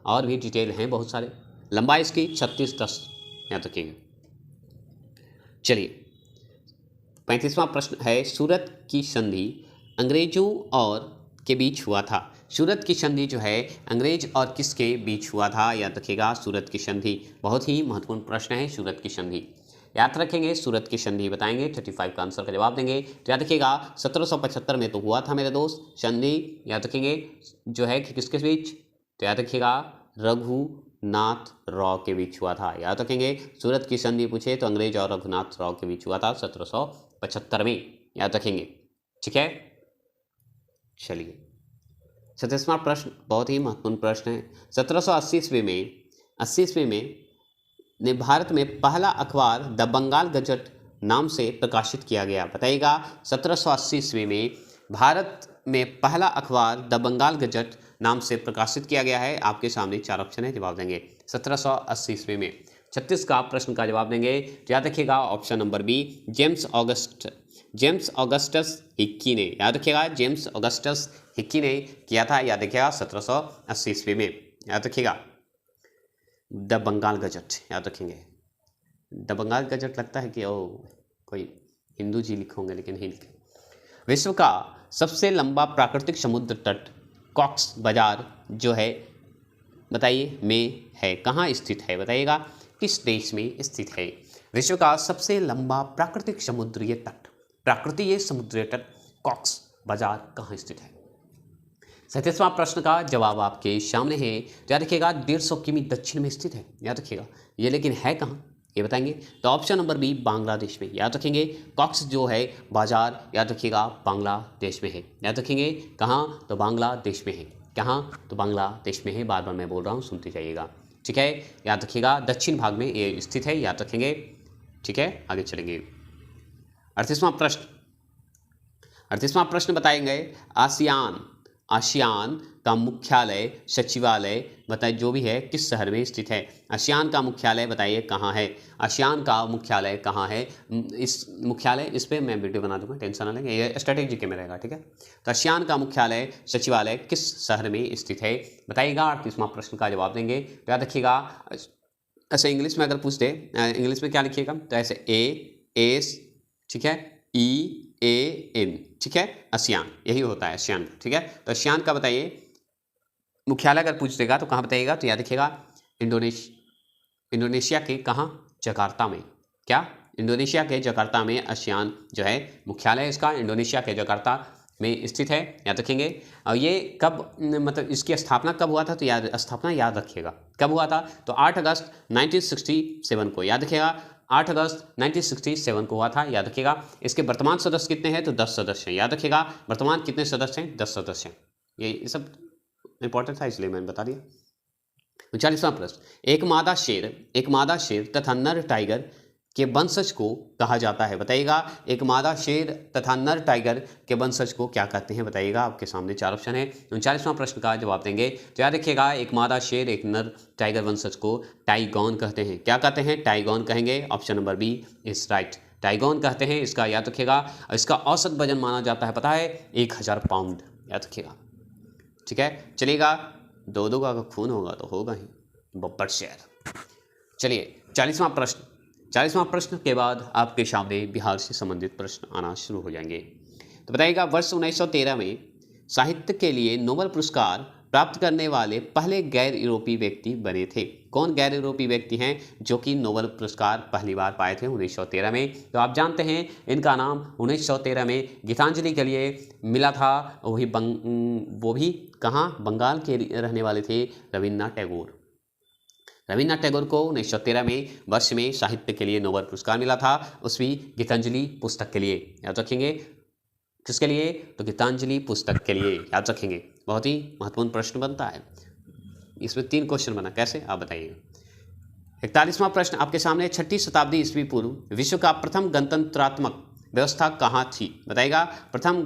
और भी डिटेल हैं बहुत सारे, लंबाई इसकी 36-10, याद रखिएगा। चलिए 35वां प्रश्न है, सूरत की संधि अंग्रेजों और के बीच हुआ था। सूरत की संधि जो है अंग्रेज और किसके बीच हुआ था? याद रखिएगा सूरत की संधि, बहुत ही महत्वपूर्ण प्रश्न है सूरत की संधि, याद रखेंगे। सूरत की संधि बताएंगे, 35 का आंसर का जवाब देंगे। तो याद रखिएगा 1775 में तो हुआ था मेरे दोस्त संधि, याद रखेंगे जो है कि किसके बीच? तो याद रखिएगा रघुनाथ राव के बीच हुआ था, याद रखेंगे। सूरत की संधि पूछे तो अंग्रेज और रघुनाथ राव के बीच हुआ था 1775 में, याद रखेंगे, ठीक है। चलिए 37वां प्रश्न बहुत ही महत्वपूर्ण प्रश्न है। 1780 ईस्वी में 80 ईस्वी में ने भारत में पहला अखबार द बंगाल गजट नाम से प्रकाशित किया गया, बताइएगा। 1780 ईस्वी में भारत में पहला अखबार द बंगाल गजट नाम से प्रकाशित किया गया है। आपके सामने 4 ऑप्शन है, जवाब देंगे 1780 ईस्वी में। 36 का प्रश्न का जवाब देंगे तो याद रखिएगा option number B, James Augustus Hicky ने, याद रखिएगा जेम्स ऑगस्टस हिक्की ने किया था, याद रखिएगा 1780 ईस्वी में, याद रखिएगा। द बंगाल गजट, याद रखेंगे। द बंगाल गजट लगता है कि ओ कोई हिंदू जी लिखे होंगे, लेकिन नहीं लिखे। विश्व का सबसे लंबा प्राकृतिक समुद्र तट कॉक्स बाजार जो है बताइए में है, कहाँ स्थित है? बताइएगा किस देश में स्थित है? विश्व का सबसे लंबा प्राकृतिक समुद्रीय तट, प्राकृतिक समुद्रीय तट कॉक्स बाजार कहाँ स्थित है? 37वां प्रश्न का जवाब आपके सामने है, तो याद रखिएगा 150 किमी दक्षिण में स्थित है, याद रखिएगा। ये लेकिन है कहाँ ये बताएंगे, तो ऑप्शन नंबर बी बांग्लादेश में, याद रखेंगे। कॉक्स जो है बाजार, याद रखिएगा बांग्लादेश में है, याद रखेंगे। कहाँ? तो बांग्लादेश में है, कहाँ? तो बांग्लादेश में है। बार बार मैं बोल रहा हूँ, सुनते जाइएगा, ठीक है। याद रखिएगा दक्षिण भाग में ये स्थित है, याद रखेंगे, ठीक है। आगे चलेंगे 38वां प्रश्न बताएंगे। आसियान का मुख्यालय सचिवालय बताइए जो भी है किस शहर में स्थित है? आसियान का मुख्यालय बताइए कहाँ है? आसियान का मुख्यालय कहाँ है? इस पे मैं वीडियो बना दूंगा, टेंशन ना लेंगे, ये स्ट्रेटेजी के में रहेगा, ठीक है। तो आसियान का मुख्यालय सचिवालय किस शहर में स्थित है बताइएगा। 38वां प्रश्न का जवाब देंगे तो याद रखिएगा। ऐसे इंग्लिश में अगर पूछ दे, इंग्लिश में क्या लिखिएगा? तो ऐसे AS, ठीक है, EAN, ठीक है, आसियान, यही होता है आसियान, ठीक है। तो आसियान का बताइए मुख्यालय अगर पूछ देगा तो कहाँ बताइएगा? तो याद रखिएगा इंडोनेशिया के कहाँ? जकार्ता में। क्या? इंडोनेशिया के जकार्ता में आसियान जो है मुख्यालय इसका इंडोनेशिया के जकार्ता में स्थित है, याद रखेंगे। और ये कब मतलब इसकी स्थापना कब हुआ था? तो स्थापना याद रखिएगा कब हुआ था? तो 8 अगस्त 1967 को, याद रखिएगा 8 अगस्त 1967 को हुआ था, याद रखिएगा। इसके वर्तमान सदस्य कितने हैं? तो 10 सदस्य हैं, याद रखिएगा। वर्तमान कितने सदस्य हैं? 10 सदस्य हैं। ये सब इंपॉर्टेंट था इसलिए मैंने बता दिया। 39वां प्रश्न, एक मादा शेर तथा नर टाइगर के वंशज को कहा जाता है, बताइएगा। एक मादा शेर तथा नर टाइगर के वंशज को क्या कहते हैं बताइएगा। आपके सामने 4 ऑप्शन है। 39वां प्रश्न का जवाब देंगे तो याद रखिएगा एक मादा शेर एक नर टाइगर वंशज को टाइगॉन कहते हैं। क्या कहते हैं? टाइगॉन कहेंगे। Option number B is right, tigon कहते हैं इसका, याद रखिएगा। इसका औसत वजन माना जाता है पता है 1000 पाउंड, याद रखिएगा, ठीक है। चलिएगा 2-2 का खून होगा तो होगा ही बब्बर शेर। चलिए 40वां प्रश्न के बाद आपके सामने बिहार से संबंधित प्रश्न आना शुरू हो जाएंगे। तो बताइएगा वर्ष 1913 में साहित्य के लिए नोबेल पुरस्कार प्राप्त करने वाले पहले गैर यूरोपीय व्यक्ति बने थे। कौन गैर यूरोपीय व्यक्ति हैं जो कि नोबेल पुरस्कार पहली बार पाए थे 1913 में? तो आप जानते हैं इनका नाम 1913 में गीतांजलि के लिए मिला था। वो भी कहाँ? बंगाल के रहने वाले थे रविन्द्रनाथ टैगोर। रविन्द्रनाथ टैगोर को 1913 में वर्ष में साहित्य के लिए नोबेल पुरस्कार मिला था, उस भी गीतांजलि पुस्तक के लिए। याद रखेंगे किसके लिए? तो गीतांजलि पुस्तक के लिए, याद रखेंगे। बहुत ही महत्वपूर्ण प्रश्न बनता है। इसमें 3 क्वेश्चन बना, कैसे आप बताइएगा। 41वां प्रश्न आपके सामने, 6ठी शताब्दी ईस्वी पूर्व विश्व का प्रथम गणतंत्रात्मक व्यवस्था कहाँ थी? बताइएगा, प्रथम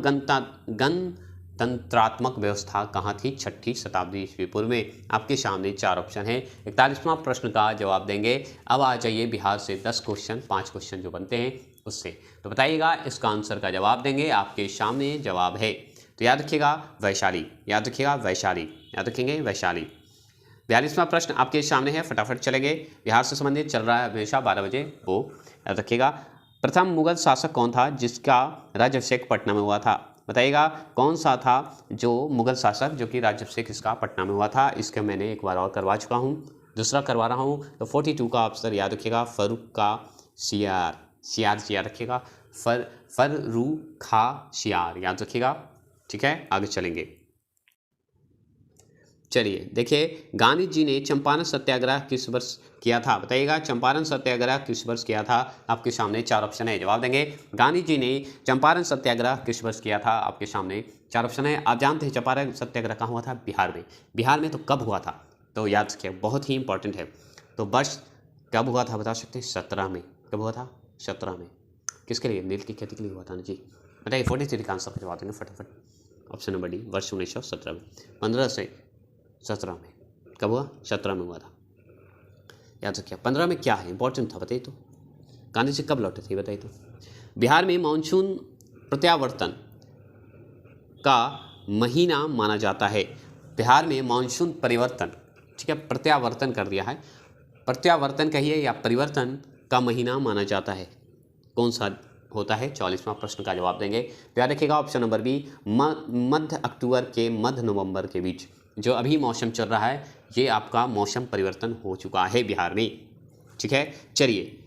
गणतंत्रात्मक व्यवस्था कहाँ थी 6ठी शताब्दी ईस्वी पूर्व में? आपके सामने 4 ऑप्शन है। 41वां प्रश्न का जवाब देंगे। अब आ जाइए बिहार से 10 क्वेश्चन, 5 क्वेश्चन जो बनते हैं उससे, तो बताइएगा इसका आंसर का जवाब देंगे। आपके सामने जवाब है, तो याद रखिएगा वैशाली, याद रखिएगा वैशाली, याद रखेंगे वैशाली। 42वां प्रश्न आपके सामने है, फटाफट चलेंगे। बिहार से संबंधित चल रहा है हमेशा 12 बजे, वो याद रखिएगा। प्रथम मुगल शासक कौन था जिसका राज्याभिषेक पटना में हुआ था? बताइएगा कौन सा था जो मुगल शासक जो कि राज्याभिषेक इसका पटना में हुआ था? इसके मैंने एक बार और करवा चुका हूँ, दूसरा करवा रहा हूँ। तो 42 का आंसर याद रखिएगा फर्रुखासियार, याद रखिएगा फर्रुखासियार, याद रखिएगा। ठीक है, आगे चलेंगे। चलिए देखिए, गांधी जी ने चंपारण सत्याग्रह किस वर्ष किया था? बताइएगा चंपारण सत्याग्रह किस वर्ष किया था? आपके सामने 4 ऑप्शन है, जवाब देंगे। गांधी जी ने चंपारण सत्याग्रह किस वर्ष किया था? आपके सामने 4 ऑप्शन है। आप जानते हैं चंपारण सत्याग्रह कहाँ हुआ था? बिहार में। बिहार में तो कब हुआ था? तो याद रखिए, बहुत ही इंपॉर्टेंट है। तो वर्ष कब हुआ था बता सकते हैं? 17 में। कब हुआ था? 17 में। किसके लिए? नील की खेती के लिए हुआ था ना जी। बताइए 43 का आंसर जवाब देंगे फटाफट। ऑप्शन नंबर डी, वर्ष 1917 में। 15 से 17 में कब हुआ? 17 में हुआ था, याद रखिए। 15 में क्या है इंपॉर्टेंट था बताइए तो? गांधी जी कब लौटे थे बताइए तो? बिहार में मानसून प्रत्यावर्तन का महीना माना जाता है। बिहार में मानसून परिवर्तन, ठीक है, प्रत्यावर्तन कर दिया है, प्रत्यावर्तन कहिए या परिवर्तन का महीना माना जाता है, कौन सा होता है? 44वां प्रश्न का जवाब देंगे। याद रखिएगा ऑप्शन नंबर बी, मध्य अक्टूबर के मध्य नवंबर के बीच जो अभी मौसम चल रहा है, ये आपका मौसम परिवर्तन हो चुका है बिहार में। ठीक है, चलिए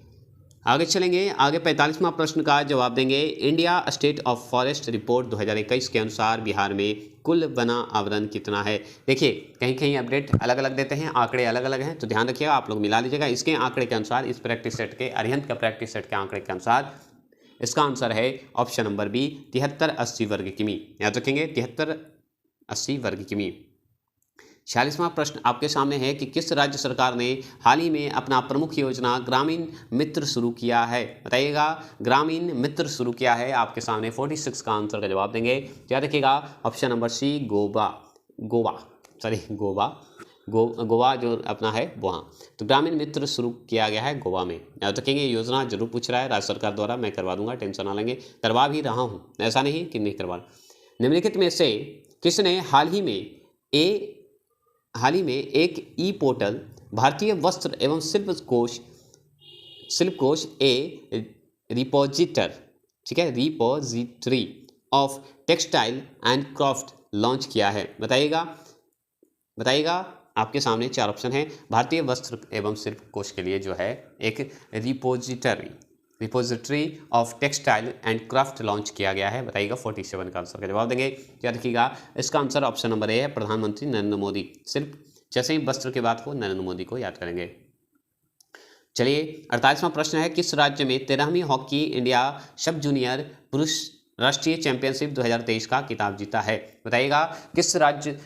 आगे चलेंगे। आगे 45वां प्रश्न का जवाब देंगे। India state of forest report 2021 के अनुसार बिहार में कुल वन आवरण कितना है? देखिए कहीं कहीं अपडेट अलग अलग देते हैं, आंकड़े अलग अलग हैं, तो ध्यान रखिएगा, आप लोग मिला लीजिएगा। इसके आंकड़े के अनुसार, इस प्रैक्टिस सेट के, अरिहंत का प्रैक्टिस सेट के आंकड़े के अनुसार इसका आंसर है ऑप्शन नंबर बी, 7380 वर्ग किमी। याद रखेंगे 7380 वर्ग किमी। 46वां प्रश्न आपके सामने है कि किस राज्य सरकार ने हाल ही में अपना प्रमुख योजना ग्रामीण मित्र शुरू किया है? बताइएगा ग्रामीण मित्र शुरू किया है। आपके सामने 46 का आंसर का जवाब देंगे। याद रखिएगा ऑप्शन नंबर सी, गोवा जो अपना है वहाँ, तो ग्रामीण मित्र शुरू किया गया है गोवा में। याद रखेंगे, योजना जरूर पूछ रहा है राज्य सरकार द्वारा, मैं करवा दूंगा, टेंशन ना लेंगे, करवा भी रहा हूँ, ऐसा नहीं कि नहीं करवा। निम्नलिखित में से किसने हाल ही में एक ई पोर्टल भारतीय वस्त्र एवं शिल्प कोश ए रिपोजिटर, ठीक है, repository of textile and craft launch किया है? बताइएगा आपके सामने 4 ऑप्शन है। भारतीय वस्त्र एवं शिल्प कोश के लिए जो है एक repository of textile and craft launch किया गया है। बताइएगा 47 का आंसर का जवाब देंगे। याद रखिएगा इसका आंसर ऑप्शन नंबर ए है, प्रधानमंत्री नरेंद्र मोदी। सिर्फ जैसे ही वस्त्र की बात हो नरेंद्र मोदी को याद करेंगे। चलिए 48वां प्रश्न है, किस राज्य में 13वीं हॉकी इंडिया सब जूनियर पुरुष राष्ट्रीय चैंपियनशिप 2023 का खिताब जीता है? बताइएगा किस राज्य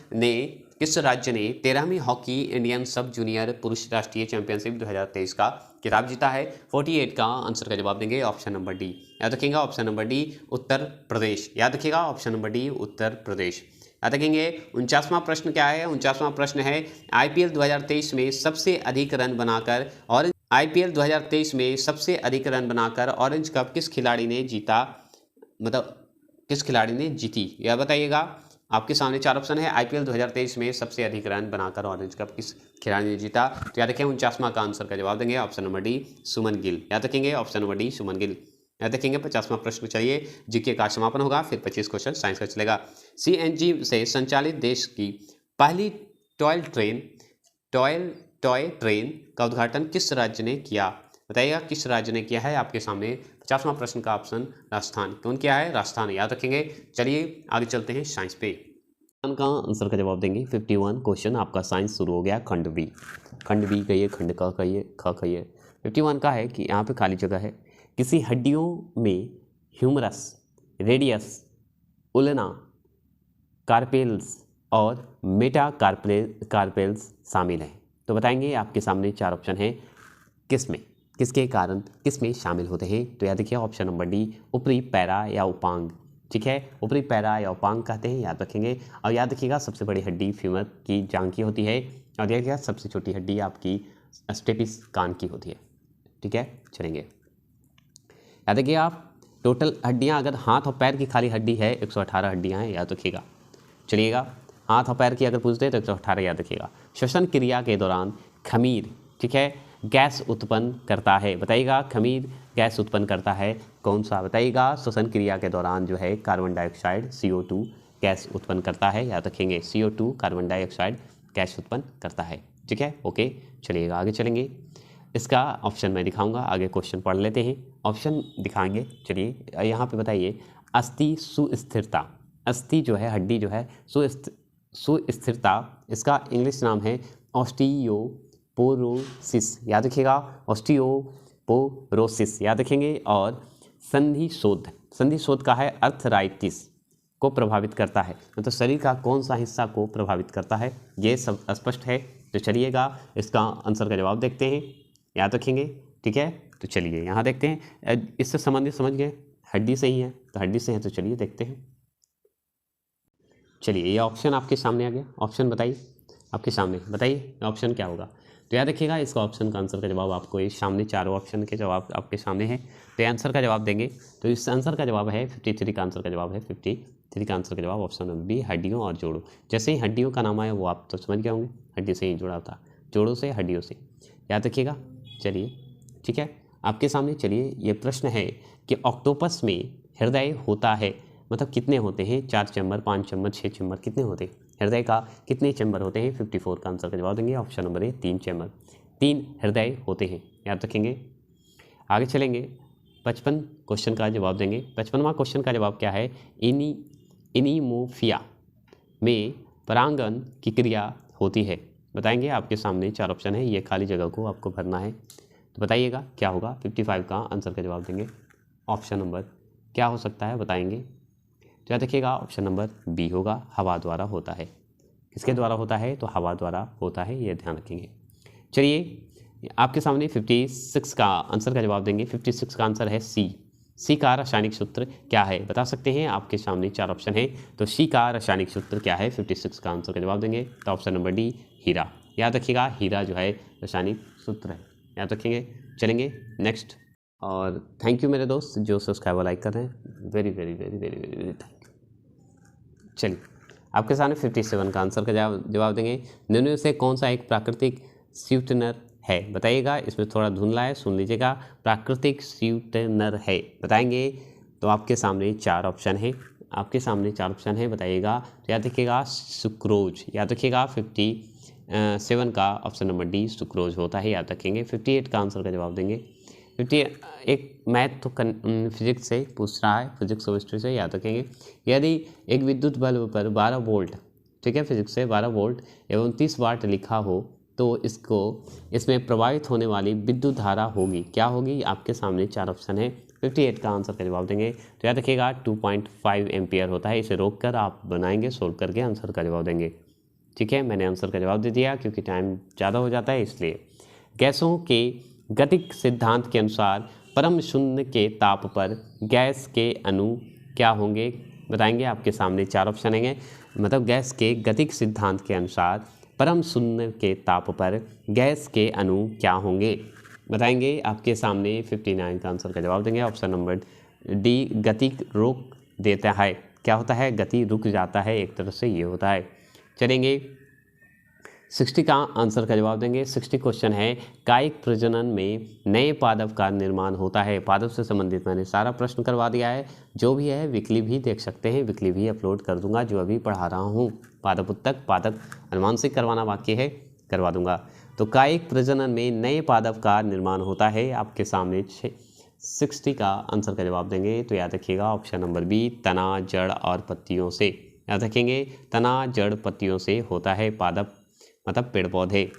ने 13वीं हॉकी इंडियन सब जूनियर पुरुष राष्ट्रीय चैंपियनशिप 2023 का खिताब जीता है? 48 का आंसर का जवाब देंगे ऑप्शन नंबर डी। याद रखिएगा option number D, Uttar Pradesh. याद रखिएगा option number D, Uttar Pradesh. याद रखेंगे 49वां प्रश्न क्या है? 49वां प्रश्न है, आईपीएल 2023 में सबसे अधिक रन बनाकर ऑरेंज कप किस खिलाड़ी ने जीता, मतलब किस खिलाड़ी ने जीती? यह बताइएगा। आपके सामने 4 ऑप्शन है। आईपीएल 2023 में सबसे अधिक रन बनाकर ऑरेंज कप किस खिलाड़ी ने जीता? तो याद रखें 49वां का आंसर का जवाब देंगे ऑप्शन नंबर डी, सुमन गिल। याद रखेंगे ऑप्शन नंबर डी, सुमन गिल। याद रखेंगे 50वां प्रश्न। चलिए जीके का समापन होगा, फिर 25 क्वेश्चन साइंस का चलेगा। सीएनजी से संचालित देश की पहली टॉय ट्रेन का उद्घाटन किस राज्य ने किया? बताइएगा किस राज्य ने किया है। आपके सामने 50वां प्रश्न का ऑप्शन राजस्थान। कौन किया है? राजस्थान, याद रखेंगे। चलिए आगे चलते हैं साइंस पे। का आंसर का जवाब देंगे। 51 क्वेश्चन आपका साइंस शुरू हो गया। खंड बी कहिए, खंड का कहिए, ख कहिए। 51 का है कि यहाँ पे खाली जगह है। किसी हड्डियों में ह्यूमरस, रेडियस, उलना, कार्पेल्स और मेटाकार्पेल्स शामिल हैं। तो बताएंगे आपके सामने 4 ऑप्शन हैं। किसके कारण किसमें शामिल होते हैं? तो याद रखिए ऑप्शन नंबर डी, ऊपरी पैरा या उपांग। ठीक है, ऊपरी पैरा या उपांग कहते हैं, याद रखेंगे। और याद रखिएगा सबसे बड़ी हड्डी फीमर की जांघ की होती है, और देखिएगा सबसे छोटी हड्डी आपकी स्टेपिस कान की होती है। ठीक है, चलेंगे। याद रखिए आप टोटल हड्डियां अगर हाथ और पैर की खाली हड्डी है 118 हड्डियां हैं, याद रखिएगा। चलिएगा, हाथ और पैर की अगर पूछते हैं तो 118 याद रखिएगा। श्वसन क्रिया के दौरान खमीर, ठीक है, गैस उत्पन्न करता है। बताइएगा खमीर गैस उत्पन्न करता है कौन सा? बताइएगा श्वसन क्रिया के दौरान जो है कार्बन डाइऑक्साइड CO2 गैस उत्पन्न करता है, याद रखेंगे। CO2 कार्बन डाइऑक्साइड गैस उत्पन्न करता है। ठीक है, ओके। चलिएगा आगे चलेंगे। इसका ऑप्शन मैं दिखाऊंगा, आगे क्वेश्चन पढ़ लेते हैं। ऑप्शन दिखाएंगे। चलिए यहाँ पे बताइए, अस्थि सुस्थिरता, अस्थि जो है हड्डी जो है सुस्थिरता, इसका इंग्लिश नाम है ऑस्टियोपोरोसिस, याद रखिएगा। ऑस्टियोपोरोसिस याद रखेंगे। और संधिशोथ का है अर्थराइटिस को प्रभावित करता है, मतलब शरीर का कौन सा हिस्सा को प्रभावित करता है, ये सब स्पष्ट है। तो चलिएगा इसका आंसर का जवाब देखते हैं, याद रखेंगे। ठीक है, तो चलिए यहाँ देखते हैं। इससे संबंधित समझ गए, हड्डी से ही है तो हड्डी से है, तो चलिए देखते हैं। चलिए ये ऑप्शन आपके सामने आ गया। ऑप्शन बताइए, आपके सामने बताइए ऑप्शन क्या होगा। तो याद रखिएगा इसका ऑप्शन का आंसर का जवाब आपको इस सामने चारों ऑप्शन के जवाब आपके सामने है। तो आंसर का जवाब देंगे तो इस आंसर का जवाब है 53 का आंसर का जवाब है 53 का आंसर का जवाब ऑप्शन नंबर बी, हड्डियों और जोड़ों। जैसे ही हड्डियों का नाम आया वो आप तो समझ गए होंगे, हड्डी से ही जुड़ा था, जोड़ों से हड्डियों से, याद रखिएगा। चलिए ठीक है, आपके सामने चलिए ये प्रश्न है कि ऑक्टोपस में हृदय होता है, मतलब कितने होते हैं? 4 चैम्बर, 5 चैम्बर, 6 चैम्बर, कितने होते हैं? हृदय का कितने चैम्बर होते हैं? 54 का आंसर का जवाब देंगे। ऑप्शन नंबर ए 3 चैम्बर, 3 हृदय होते हैं, याद रखेंगे। आगे चलेंगे, 55 क्वेश्चन का जवाब देंगे। 55वां क्वेश्चन का जवाब क्या है? एनीमोफिया में परागण की क्रिया होती है, बताएंगे। आपके सामने 4 ऑप्शन है, ये खाली जगह को आपको भरना है, तो बताइएगा क्या होगा। 55 का आंसर का जवाब देंगे। ऑप्शन नंबर क्या हो सकता है बताएंगे। तो याद रखिएगा ऑप्शन नंबर बी होगा, हवा द्वारा होता है। किसके द्वारा होता है? तो हवा द्वारा होता है, ये ध्यान रखेंगे। चलिए आपके सामने 56 का आंसर का जवाब देंगे। 56 का आंसर है सी का रासायनिक सूत्र क्या है, बता सकते हैं। आपके सामने 4 ऑप्शन है, तो सी का रासायनिक सूत्र क्या है? 56 का आंसर का जवाब देंगे। तो ऑप्शन नंबर डी, हीरा, याद रखिएगा। हीरा जो है रासायनिक सूत्र है, याद रखेंगे। चलेंगे नेक्स्ट। और थैंक यू मेरे दोस्त जो सब्सक्राइब लाइक कर रहे हैं, very very very very very very thank you. चलिए आपके सामने 57 का आंसर का जवाब देंगे। निम्न में से कौन सा एक प्राकृतिक स्वीटनर है, बताइएगा। इसमें थोड़ा धुंधला है, सुन लीजिएगा। प्राकृतिक स्वीटनर है, बताएंगे। तो आपके सामने 4 ऑप्शन है, आपके सामने 4 ऑप्शन है, बताइएगा। तो याद रखिएगा सुक्रोज, याद रखिएगा। 57 का ऑप्शन नंबर डी सुक्रोज होता है, याद रखेंगे। 58 का आंसर का जवाब देंगे। 58 एक मैथ तो फिजिक्स से पूछ रहा है, फिजिक्स केमिस्ट्री से, याद रखेंगे। यदि एक विद्युत बल्ब पर 12 वोल्ट, ठीक है, फिजिक्स से 12 वोल्ट एवं 30 वाट लिखा हो तो इसमें प्रवाहित होने वाली विद्युत धारा होगी, क्या होगी? आपके सामने 4 ऑप्शन है। 58 का आंसर का जवाब देंगे। तो याद रखिएगा 2.5 एम्पियर होता है। इसे रोक कर आप बनाएंगे, सोल्व करके आंसर का जवाब देंगे। ठीक है, मैंने आंसर का जवाब दे दिया क्योंकि टाइम ज़्यादा हो जाता है इसलिए। गैसों के गतिक सिद्धांत के अनुसार परम शून्य के ताप पर गैस के अणु क्या होंगे, बताएंगे। आपके सामने 4 ऑप्शन हैं, मतलब गैस के गतिक सिद्धांत के अनुसार परम शून्य के ताप पर गैस के अणु क्या होंगे, बताएंगे। आपके सामने 59 का आंसर का जवाब देंगे। ऑप्शन नंबर डी, गति रोक देता है, क्या होता है? गति रुक जाता है एक तरह से, ये होता है। चलेंगे 60 का आंसर का जवाब देंगे। 60 क्वेश्चन है, कायिक प्रजनन में नए पादप का निर्माण होता है। पादप से संबंधित मैंने सारा प्रश्न करवा दिया है, जो भी है वीकली भी देख सकते हैं, वीकली भी अपलोड कर दूंगा जो अभी पढ़ा रहा हूँ। पादप उत्तक, पादप अनुवांशिक करवाना बाकी है, करवा दूंगा। तो कायिक प्रजनन में नए पादप का निर्माण होता है, आपके सामने 60 का आंसर का जवाब देंगे। तो याद रखिएगा ऑप्शन नंबर बी, तना, जड़ और पत्तियों से। याद रखेंगे तना, जड़, पत्तियों से होता है पादप, मतलब पेड़ पौधे।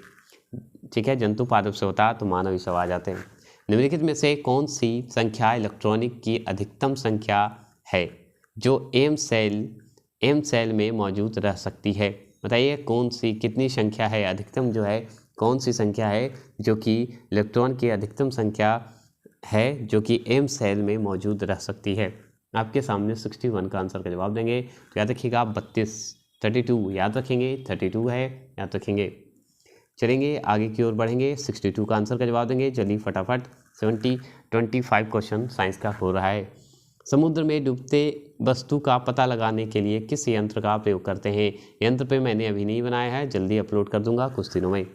ठीक है, जंतु पादप से होता है तो मानव सब आ जाते हैं। निम्नलिखित में से कौन सी संख्या इलेक्ट्रॉनिक की अधिकतम संख्या है जो एम सेल में मौजूद रह सकती है? बताइए कौन सी, कितनी संख्या है अधिकतम, जो है कौन सी संख्या है जो कि इलेक्ट्रॉन की अधिकतम संख्या है जो कि एम सेल में मौजूद रह सकती है? आपके सामने 61 का आंसर का जवाब देंगे। तो याद रखिएगा 32 याद रखेंगे, 32 है, याद रखेंगे। चलेंगे आगे की ओर बढ़ेंगे, 62 का आंसर का जवाब देंगे। जल्दी फटाफट, 25 क्वेश्चन साइंस का हो रहा है। समुद्र में डूबते वस्तु का पता लगाने के लिए किस यंत्र का प्रयोग करते हैं? यंत्र पे मैंने अभी नहीं बनाया है, जल्दी अपलोड कर दूंगा कुछ दिनों में।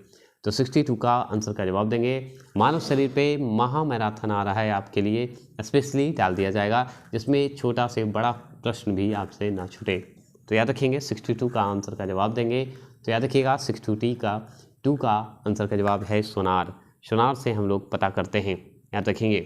तो 62 का आंसर का जवाब देंगे। मानव शरीर पे महा मैराथन आ रहा है आपके लिए, स्पेशली डाल दिया जाएगा, जिसमें छोटा से बड़ा प्रश्न भी आपसे ना छूटे। तो याद रखेंगे 62 का आंसर का जवाब देंगे। तो याद रखिएगा 62 का आंसर का जवाब है सोनार। सोनार से हम लोग पता करते हैं, याद रखेंगे।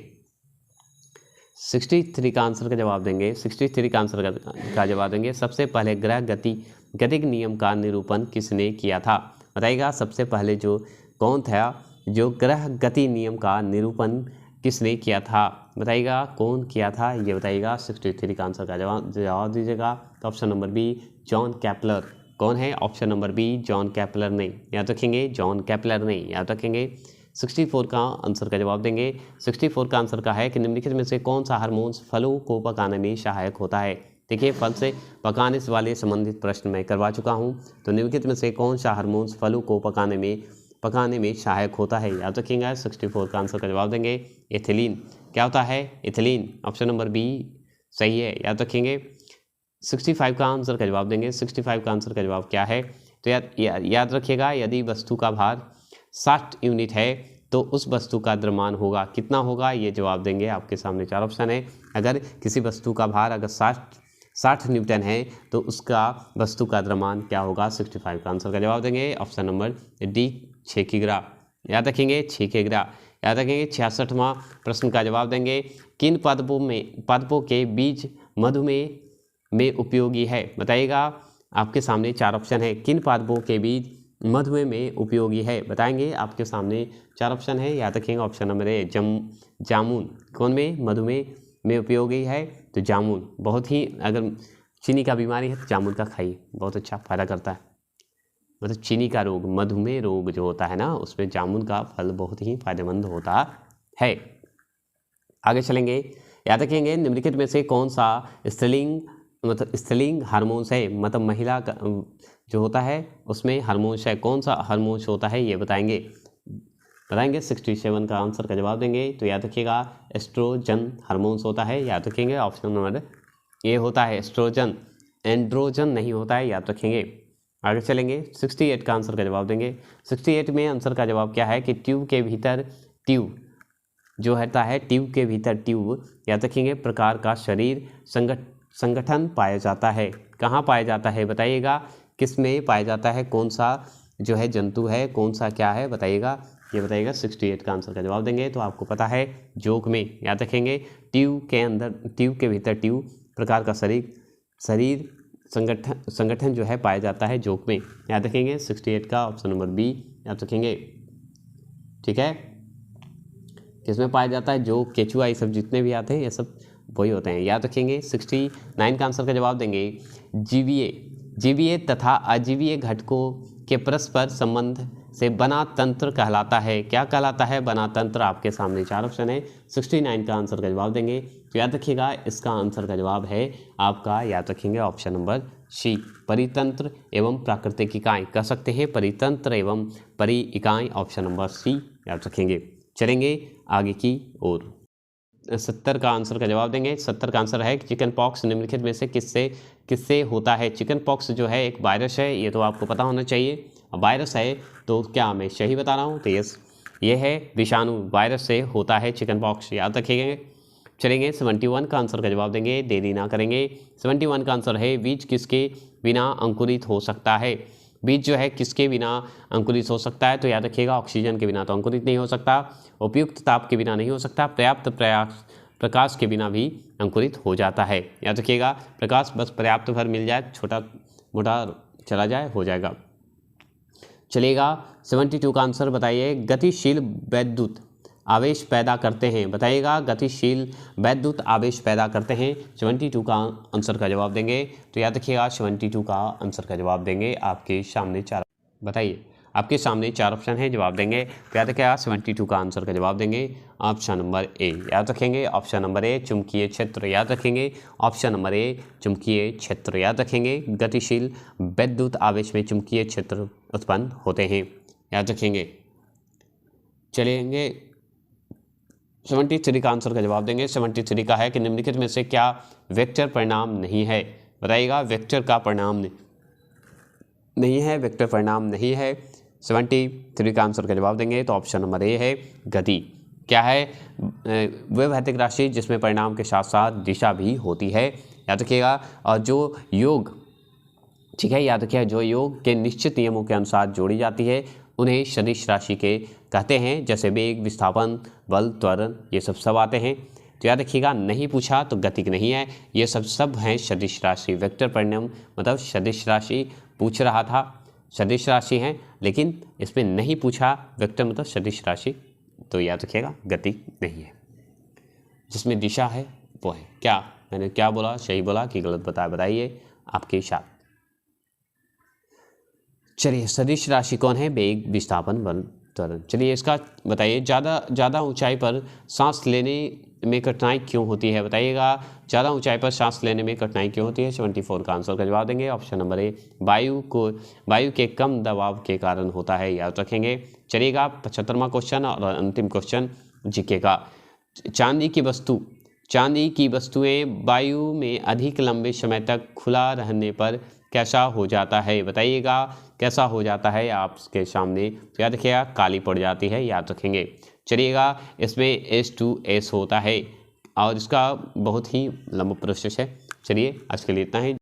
63 का आंसर का जवाब देंगे। 63 का आंसर का जवाब देंगे। सबसे पहले ग्रह गतिक नियम का निरूपण किसने किया था? बताइएगा सबसे पहले जो कौन था जो ग्रह गति नियम का निरूपण किसने किया था? बताइएगा कौन किया था, ये बताइएगा। 63 का आंसर का जवाब दीजिएगा। तो option number B, John Kepler. कौन है? Option number B, John Kepler ने। याद रखेंगे जॉन केपलर ने, याद रखेंगे। 64 का आंसर का जवाब देंगे। 64 का आंसर का है कि निम्नलिखित में से कौन सा हार्मोन्स फलों को पकाने में सहायक होता है? देखिए फल से पकाने वाले संबंधित प्रश्न मैं करवा चुका हूँ। तो निम्नलिखित में से कौन सा हार्मोन्स फलों को पकाने में सहायक होता है? याद रखिएगा 64 का आंसर का जवाब देंगे। एथिलीन। क्या होता है? एथिलीन। ऑप्शन नंबर बी सही है, याद रखेंगे। 65 का आंसर का जवाब देंगे। 65 का आंसर का जवाब क्या है? तो याद रखिएगा, यदि वस्तु का भार 60 यूनिट है तो उस वस्तु का द्रव्यमान होगा, कितना होगा, ये जवाब देंगे। आपके सामने 4 ऑप्शन है। अगर किसी वस्तु का भार अगर 60 न्यूटन है तो उसका वस्तु का द्रव्यमान क्या होगा? 65 का आंसर का जवाब देंगे। ऑप्शन नंबर डी, 6 किग्रा। याद रखेंगे 6 किग्रा। याद रखेंगे 66वां प्रश्न का जवाब देंगे। किन पादपों के बीज मधुमेह में उपयोगी है? बताइएगा। आपके सामने 4 ऑप्शन है। किन पादपों के बीज मधुमेह में उपयोगी है? बताएंगे। आपके सामने 4 ऑप्शन है, याद रखेंगे। ऑप्शन नंबर ए, जामुन। कौन में? मधुमेह में उपयोगी है तो जामुन। बहुत ही, अगर चीनी का बीमारी है तो जामुन का खाइए, बहुत अच्छा फायदा करता है। मतलब चीनी का रोग, मधुमेह रोग जो होता है ना, उसमें जामुन का फल बहुत ही फायदेमंद होता है। आगे चलेंगे। याद रखेंगे निम्नलिखित में से कौन सा स्त्रीलिंग हार्मोन्स है? मतलब महिला का जो होता है उसमें हार्मोन्स है, कौन सा हार्मोन्स होता है ये बताएंगे। 67 का आंसर का जवाब देंगे। तो याद रखिएगा एस्ट्रोजन हार्मोन्स होता है, याद रखेंगे। ऑप्शन नंबर ए होता है एस्ट्रोजन, एंड्रोजन नहीं होता है, याद रखेंगे। आगे चलेंगे। 68 का आंसर का जवाब देंगे। 68 में आंसर का जवाब क्या है कि ट्यूब के भीतर ट्यूब जो रहता है, ट्यूब के भीतर ट्यूब, याद रखेंगे, प्रकार का शरीर संगठन पाया जाता है। कहाँ पाया जाता है बताइएगा, किस में पाया जाता है, कौन सा जो है जंतु है, कौन सा क्या है बताइएगा, ये बताइएगा। 68 का आंसर का जवाब देंगे। तो आपको पता है जोक में, याद रखेंगे ट्यूब के अंदर, ट्यूब के भीतर ट्यूब प्रकार का शरीर संगठन जो है पाया जाता है जोक में, याद रखेंगे। 68 का ऑप्शन नंबर बी याद रखेंगे। ठीक है, किसमें पाया जाता है? जोक, केचुआ, ये सब जितने भी आते हैं ये सब वही होते हैं, याद रखेंगे। 69 का आंसर का जवाब देंगे। जीवीय तथा अजीवीय घटकों के परस्पर संबंध से बना तंत्र कहलाता है। क्या कहलाता है? बना तंत्र। आपके सामने 4 ऑप्शन है। 69 का आंसर का जवाब देंगे। तो याद रखिएगा इसका आंसर का जवाब है आपका, याद रखेंगे, ऑप्शन नंबर सी, परितंत्र एवं प्राकृतिक इकाई। कह सकते हैं परितंत्र एवं परि इकाई, ऑप्शन नंबर सी याद रखेंगे। चलेंगे आगे की ओर। 70 का आंसर का जवाब देंगे। 70 का आंसर है चिकन पॉक्स निम्नलिखित में से किससे होता है? चिकन पॉक्स जो है एक वायरस है, ये तो आपको पता होना चाहिए। वायरस है तो क्या मैं सही बता रहा हूँ? तो यस, ये है विषाणु, वायरस से होता है चिकन पॉक्स, याद रखिएगा। चलेंगे 71 का आंसर का जवाब देंगे, देरी ना करेंगे। 71 का आंसर है बीज किसके बिना अंकुरित हो सकता है? बीज जो है किसके बिना अंकुरित हो सकता है? तो याद रखिएगा ऑक्सीजन के बिना तो अंकुरित नहीं हो सकता, उपयुक्त ताप के बिना नहीं हो सकता, पर्याप्त प्रकाश के बिना भी अंकुरित हो जाता है। याद रखिएगा प्रकाश बस पर्याप्त भर मिल जाए, छोटा मोटा चला जाए, हो जाएगा। चलेगा 72 का आंसर बताइए। गतिशील वैद्युत आवेश पैदा करते हैं, बताइएगा गतिशील वैद्युत आवेश पैदा करते हैं। 72 का आंसर का जवाब देंगे। तो याद रखिएगा 72 का आंसर का जवाब देंगे। आपके सामने 4, बताइए आपके सामने 4 ऑप्शन है, जवाब देंगे। तो याद रखिएगा 72 का आंसर का जवाब देंगे। ऑप्शन नंबर ए याद रखेंगे, ऑप्शन नंबर ए चुंबकीय क्षेत्र याद रखेंगे, ऑप्शन नंबर ए चुंबकीय क्षेत्र याद रखेंगे। गतिशील वैद्युत आवेश में चुंबकीय क्षेत्र उत्पन्न होते हैं, याद रखेंगे। चलेंगे 73 का आंसर का जवाब देंगे। 73 का है कि निम्नलिखित में से क्या वेक्टर परिणाम नहीं है? बताइएगा वेक्टर का परिणाम नहीं है, वेक्टर परिणाम नहीं है। 73 का आंसर का जवाब देंगे। तो ऑप्शन नंबर ए है गति। क्या है? वह भौतिक राशि जिसमें परिणाम के साथ साथ दिशा भी होती है, याद रखिएगा। और जो योग, ठीक है, याद रखिएगा जो योग के निश्चित नियमों के अनुसार जोड़ी जाती है उन्हें सदिश राशि के कहते हैं, जैसे वेग, विस्थापन, बल, त्वरण, ये सब आते हैं। तो याद रखिएगा नहीं पूछा तो गतिक नहीं है, ये सब हैं सदिश राशि। वेक्टर परिणाम मतलब सदिश राशि पूछ रहा था, सदिश राशि हैं, लेकिन इसमें नहीं पूछा वेक्टर मतलब सदिश राशि, तो याद रखिएगा गतिक नहीं है। जिसमें दिशा है वो है। क्या मैंने क्या बोला, सही बोला कि गलत बताइए आपके साथ। चलिए सदिश राशि कौन है? वेग, विस्थापन, बल, त्वरण। चलिए इसका बताइए। ज़्यादा ऊंचाई पर सांस लेने में कठिनाई क्यों होती है? बताइएगा ज़्यादा ऊंचाई पर सांस लेने में कठिनाई क्यों होती है? 74 का आंसर का जवाब देंगे। ऑप्शन नंबर ए वायु के कम दबाव के कारण होता है, याद रखेंगे। चलिएगा 75वां क्वेश्चन और अंतिम क्वेश्चन जीके का। चांदी की वस्तुएं वायु में अधिक लंबे समय तक खुला रहने पर कैसा हो जाता है? बताइएगा कैसा हो जाता है आपके सामने। तो याद रखिएगा काली पड़ जाती है, याद रखेंगे। चलिएगा इसमें H2S होता है और इसका बहुत ही लंबा प्रोसेस है। चलिए आज के लिए इतना ही।